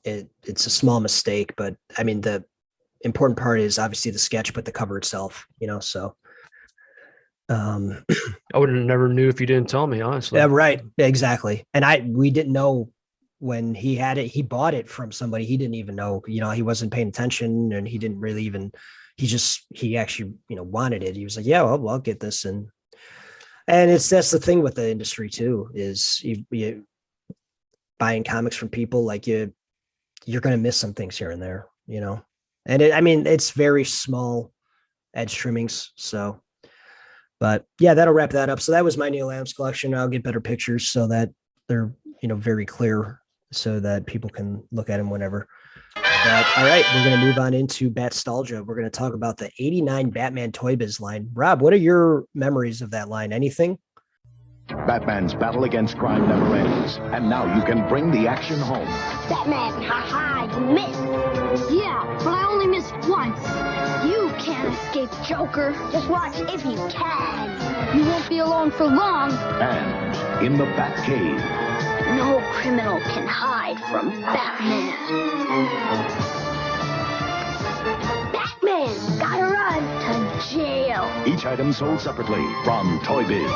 It's a small mistake, but I mean, the important part is obviously the sketch, but the cover itself, so. I would have never knew if you didn't tell me, honestly. Yeah, right. Exactly. And we didn't know when he had it. He bought it from somebody. He didn't even know, he wasn't paying attention, and he didn't really even, he actually, wanted it. He was like, yeah, well, I'll get this. And that's the thing with the industry too, is you buying comics from people, like you're going to miss some things here and there, and it's very small edge trimmings. So, but yeah, that'll wrap that up. So that was my Neal Adams collection. I'll get better pictures so that they're, very clear so that people can look at them whenever. But, all right, we're going to move on into Batstalgia. We're going to talk about the 89 Batman Toy Biz line. Rob, what are your memories of that line? Anything? Batman's battle against crime never ends. And now you can bring the action home. Batman, haha, you missed. Yeah, but I only missed once. You can't escape Joker. Just watch if you can. You won't be alone for long. And in the Batcave. No criminal can hide from Batman. Batman, gotta run to jail. Each item sold separately from Toy Biz.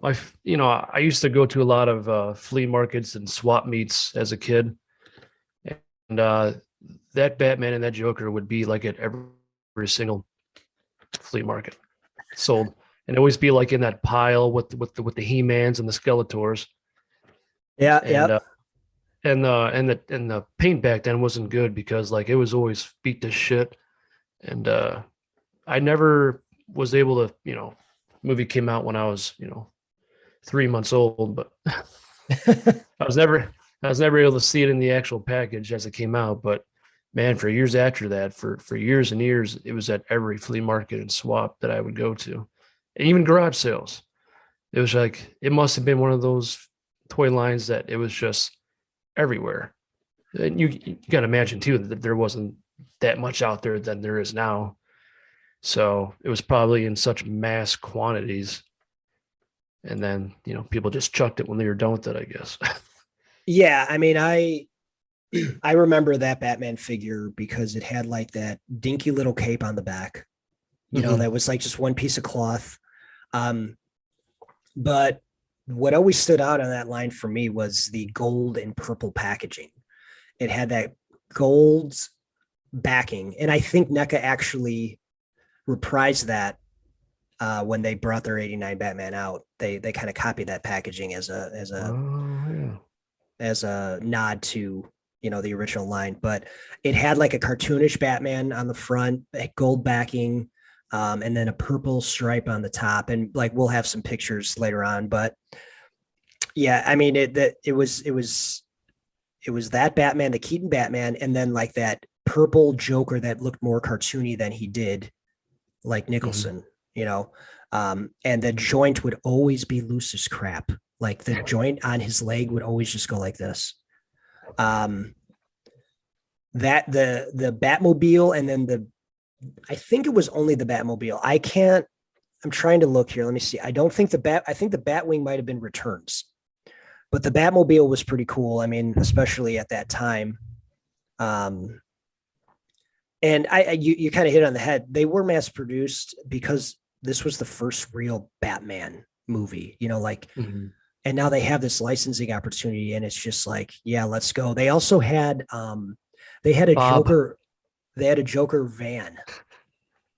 I used to go to a lot of flea markets and swap meets as a kid. And that Batman and that Joker would be like at every single flea market sold. And always be like in that pile with the He-Mans and the Skeletors. Yeah, and the paint back then wasn't good because like it was always beat to shit, and I never was able to, movie came out when I was 3 months old, but I was never able to see it in the actual package as it came out. But man, for years after that, for years and years, it was at every flea market and swap that I would go to, and even garage sales. It was like it must have been one of those toy lines that it was just everywhere. And you got to imagine too that there wasn't that much out there than there is now, so it was probably in such mass quantities, and then people just chucked it when they were done with it, I guess. Yeah, I remember that Batman figure because it had like that dinky little cape on the back, that was like just one piece of cloth. But what always stood out on that line for me was the gold and purple packaging. It had that gold backing. And I think NECA actually reprised that when they brought their 89 Batman out. They kind of copied that packaging as a nod to, the original line. But it had like a cartoonish Batman on the front, a gold backing, and then a purple stripe on the top. And like, we'll have some pictures later on, but yeah, it was that Batman, the Keaton Batman, and then like that purple Joker that looked more cartoony than he did like Nicholson, and the joint would always be loose as crap. Like the joint on his leg would always just go like this. That the Batmobile, and then I think it was only the Batmobile. I'm trying to look here. Let me see. I think the Batwing might've been returns, but the Batmobile was pretty cool. Especially at that time. And you kind of hit on the head. They were mass produced because this was the first real Batman movie, and now they have this licensing opportunity, and it's just like, yeah, let's go. They also had, Joker. They had a Joker van.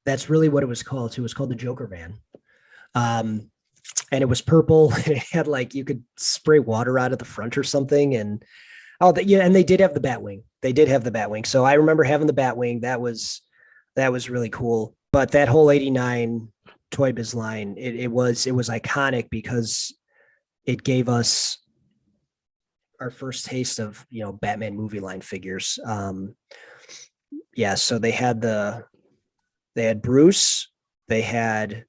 That's really what it was called too. It was called the Joker van. And it was purple, and it had like, you could spray water out at the front or something. And Oh, yeah, and they did have the Batwing. They did have the Batwing. So I remember having the Batwing. That was really cool. But that whole 89 Toy Biz line, it was iconic because it gave us our first taste of, Batman movie line figures. Yeah, so they had Bruce, they had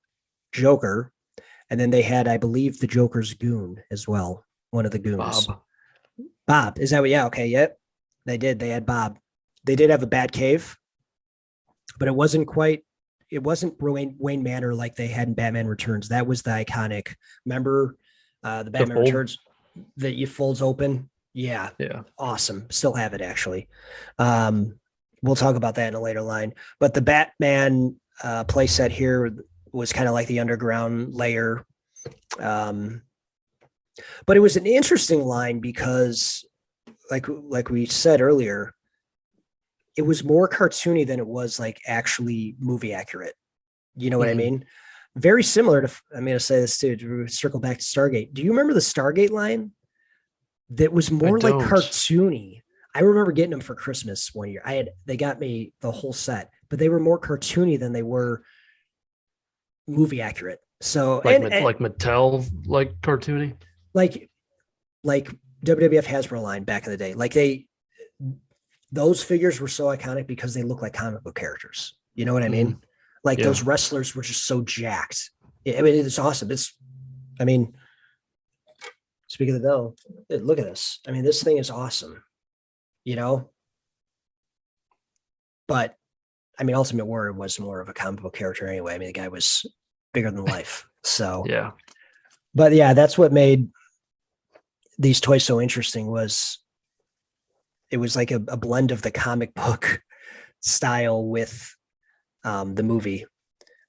Joker, and then they had, I believe, the Joker's goon as well. One of the goons. Bob, is that what? Yeah, okay, yep. They did. They had Bob. They did have a Batcave, but it wasn't Wayne Manor like they had in Batman Returns. That was the iconic. Remember the Batman Returns that you folds open? Yeah. Yeah. Awesome. Still have it actually. We'll talk about that in a later line. But the Batman play set here was kind of like the underground layer. But it was an interesting line because like we said earlier, it was more cartoony than it was like actually movie accurate. You know what I mean? Very similar to, I'm going to say this too, to circle back to Stargate. Do you remember the Stargate line that was more like cartoony? I remember getting them for Christmas one year. They got me the whole set, but they were more cartoony than they were movie accurate. So like Mattel, like cartoony, like WWF Hasbro line back in the day. Like those figures were so iconic because they look like comic book characters. You know what I mean? Like those wrestlers were just so jacked. I mean, it's awesome. Speaking of the devil, look at this. I mean, this thing is awesome, but I mean, Ultimate Warrior was more of a comic book character anyway. I mean, the guy was bigger than life. So, yeah. But yeah, that's what made these toys so interesting was it was like a blend of the comic book style with the movie.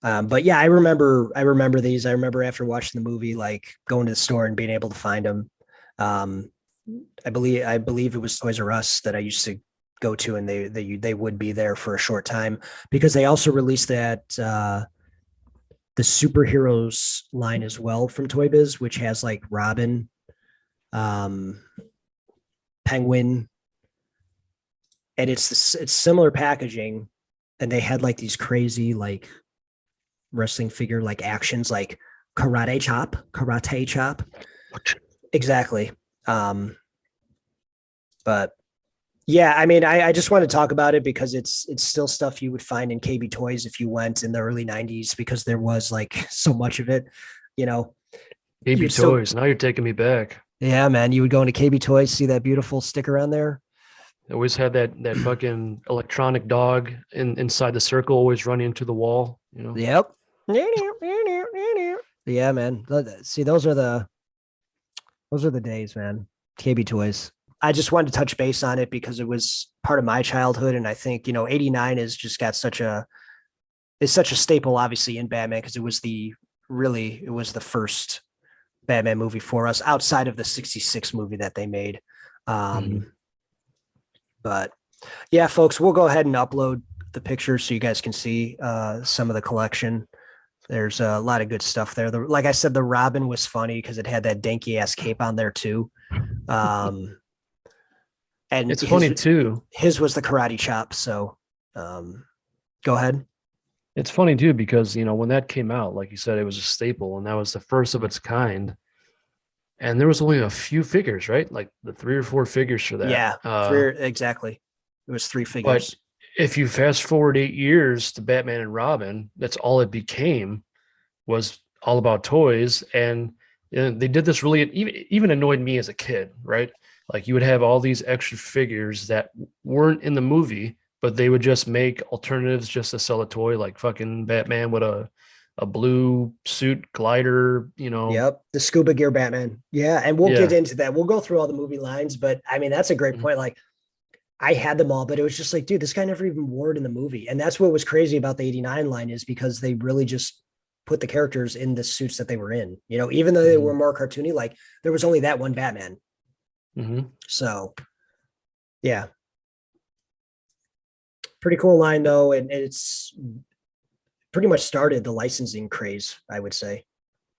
But yeah, I remember these. I remember after watching the movie, like going to the store and being able to find them. I believe it was Toys R Us that I used to go to, and they would be there for a short time because they also released that the superheroes line as well from Toy Biz, which has like Robin, Penguin, and it's similar packaging, and they had like these crazy like wrestling figure like actions like karate chop. Exactly. But yeah, I mean, I just want to talk about it because it's still stuff you would find in KB Toys if you went in the early 90s because there was like so much of it, KB Toys. Now you're taking me back. Yeah, man. You would go into KB Toys, see that beautiful sticker on there. I always had that fucking electronic dog inside the circle, always running into the wall. Yep. Yeah, man. See, those are the days, man. KB Toys. I just wanted to touch base on it because it was part of my childhood, and I think 89 has just got such a staple, obviously, in Batman because it was the first Batman movie for us outside of the 66 movie that they made. But yeah, folks, we'll go ahead and upload the pictures so you guys can see some of the collection. There's a lot of good stuff there. Like I said, the Robin was funny because it had that danky ass cape on there too. And it's funny too. His was the karate chop. So go ahead. It's funny too, because, when that came out, like you said, it was a staple and that was the first of its kind. And there was only a few figures, right? Like the 3 or 4 figures for that. Yeah, exactly. It was 3 figures. But if you fast forward 8 years to Batman and Robin, that's all it became, was all about toys. And they did this really, even annoyed me as a kid, right? Like you would have all these extra figures that weren't in the movie, but they would just make alternatives just to sell a toy, like fucking Batman with a blue suit glider, Yep. The scuba gear Batman. Yeah. And we'll get into that. We'll go through all the movie lines, but I mean, that's a great point. Like I had them all, but it was just like, dude, this guy never even wore it in the movie. And that's what was crazy about the 89 line is because they really just put the characters in the suits that they were in, even though they were more cartoony, like there was only that one Batman. So yeah. Pretty cool line though. And it's pretty much started the licensing craze, I would say.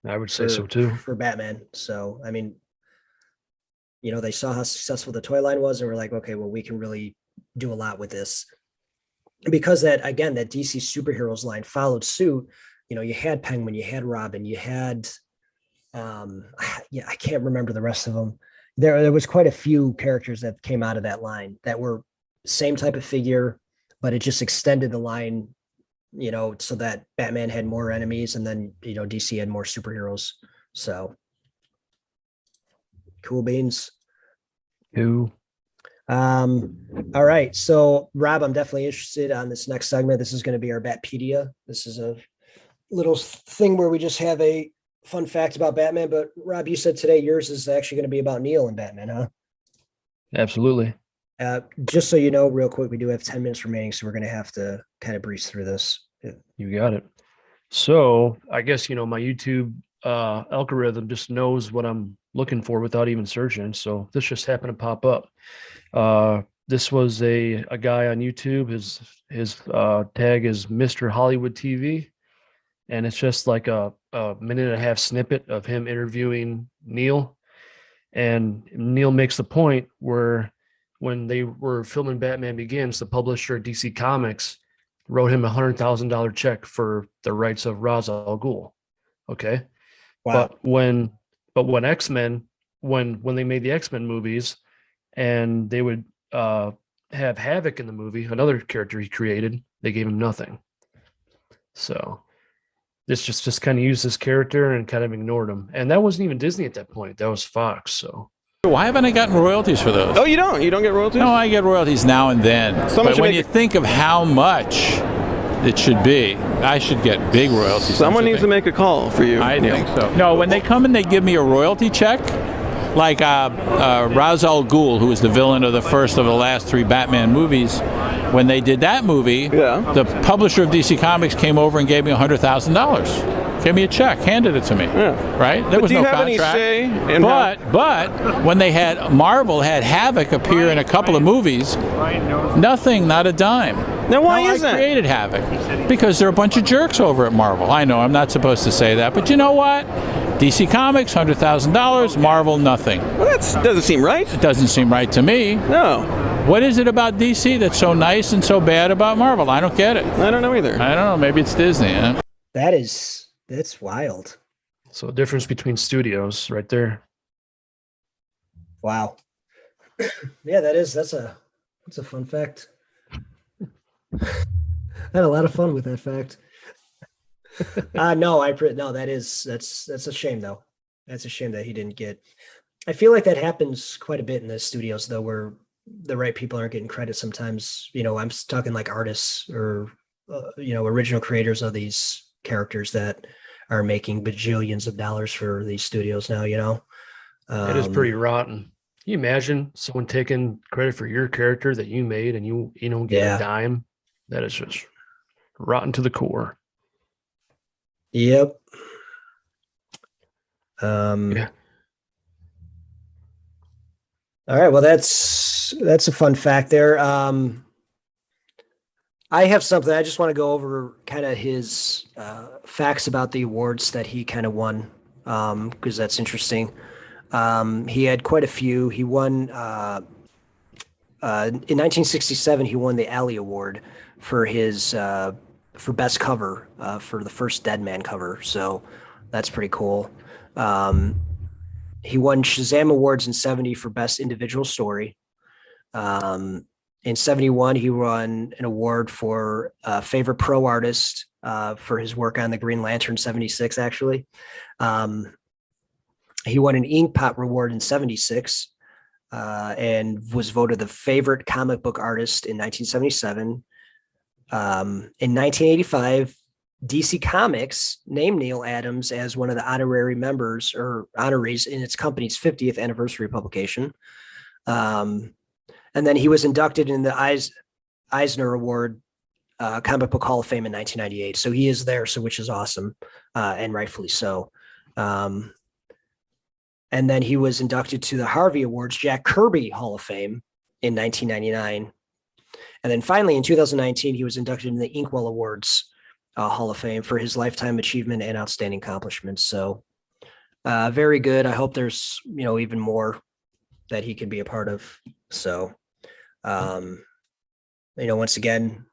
I would say so too. For Batman. So, I mean, they saw how successful the toy line was and were like, okay, well, we can really do a lot with this. Because that DC superheroes line followed suit. You had Penguin, you had Robin, you had, I can't remember the rest of them. There was quite a few characters that came out of that line that were same type of figure, but it just extended the line, so that Batman had more enemies, and then, DC had more superheroes. So cool beans. Who? All right. So Rob, I'm definitely interested on this next segment. This is going to be our Batpedia. This is a little thing where we just have a fun fact about Batman. But Rob, you said today yours is actually going to be about Neal and Batman, huh? Absolutely. Just so you know, real quick, we do have 10 minutes remaining, so we're going to have to kind of breeze through this. You got it. So I guess, my YouTube algorithm just knows what I'm looking for without even searching. So this just happened to pop up. This was a guy on YouTube. His tag is Mr. Hollywood TV. And it's just like a minute and a half snippet of him interviewing Neal. And Neal makes the point where when they were filming Batman Begins, the publisher at DC Comics wrote him $100,000 check for the rights of Ra's al Ghul. Okay. Wow. But when X-Men, when they made the X-Men movies and they would have Havoc in the movie, another character he created, they gave him nothing. So this just kind of used this character and kind of ignored him. And that wasn't even Disney at that point. That was Fox. So why haven't I gotten royalties for those? Oh, you don't? You don't get royalties? No, I get royalties now and then. But when you think of how much it should be, I should get big royalties. Someone needs to make a call for you. I think so. No, when they come and they give me a royalty check, like Ra's al Ghul, who was the villain of the first of the last 3 Batman movies, when they did that movie, the publisher of DC Comics came over and gave me $100,000. Gave me a check, handed it to me. Yeah. Right? There was no contract. Do you have any say in but when they had Marvel had Havoc appear in a couple of movies, nothing, not a dime. Now why is that? I created Havoc because they're a bunch of jerks over at Marvel. I know I'm not supposed to say that, but you know what? DC Comics, $100,000. Marvel, nothing. Well, that doesn't seem right. It doesn't seem right to me. No. What is it about DC that's so nice and so bad about Marvel? I don't get it. I don't know either. I don't know. Maybe it's Disney. Huh? That's wild. So the difference between studios right there. Wow. Yeah, that's a fun fact. I had a lot of fun with that fact. That's a shame though. That's a shame that he didn't get. I feel like that happens quite a bit in the studios though, where the right people aren't getting credit sometimes. I'm talking like artists or original creators of these characters that are making bajillions of dollars for these studios now. It is pretty rotten. Can you imagine someone taking credit for your character that you made and you don't get a dime? That is just rotten to the core. Yep. Yeah. All right. Well, that's a fun fact there. I have something. I just want to go over kind of his facts about the awards that he kind of won, because that's interesting. He had quite a few. He won in 1967. He won the Alley Award for his for best cover for the first Dead Man cover. So that's pretty cool. He won Shazam Awards in 70 for best individual story. In 71, he won an award for favorite pro artist for his work on the Green Lantern. 76, actually. He won an Inkpot Award in 76 and was voted the favorite comic book artist in 1977. In 1985, DC Comics named Neal Adams as one of the honorary members or honorees in its company's 50th anniversary publication. And then he was inducted in the Eisner Award Comic Book Hall of Fame in 1998. So he is there, which is awesome, and rightfully so. And then he was inducted to the Harvey Awards Jack Kirby Hall of Fame in 1999. And then finally, in 2019, he was inducted in the Inkwell Awards Hall of Fame for his lifetime achievement and outstanding accomplishments. So very good. I hope there's, even more that he can be a part of. So, once again,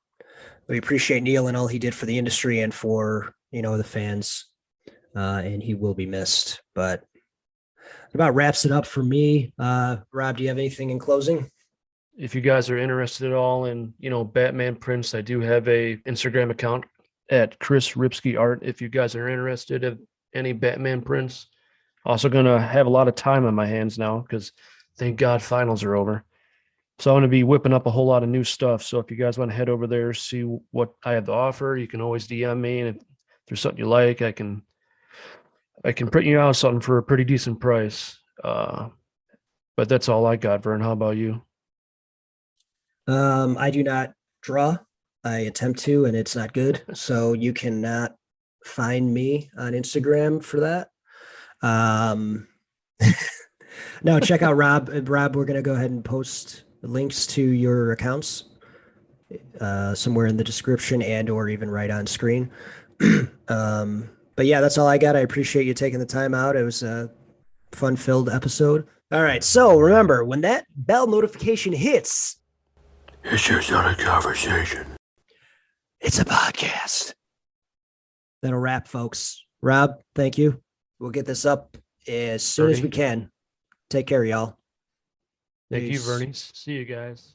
we appreciate Neal and all he did for the industry and for, the fans, and he will be missed. But that about wraps it up for me. Rob, do you have anything in closing? If you guys are interested at all in, Batman prints, I do have a Instagram account at Chris Ripsky Art. If you guys are interested in any Batman prints, also going to have a lot of time on my hands now because thank God finals are over. So I'm going to be whipping up a whole lot of new stuff. So if you guys want to head over there, see what I have to offer, you can always DM me. And if there's something you like, I can print you out something for a pretty decent price. But that's all I got, Vern. How about you? I do not draw. I attempt to, and it's not good. So you cannot find me on Instagram for that. No, check out Rob. Rob, we're going to go ahead and post links to your accounts somewhere in the description and or even right on screen. But yeah, that's all I got. I appreciate you taking the time out. It was a fun-filled episode. All right, so remember, when that bell notification hits, it's just not a conversation. It's a podcast. That'll wrap, folks. Rob, thank you. We'll get this up as soon as we can. Take care, y'all. Thank you, Peace. Vernie. See you guys.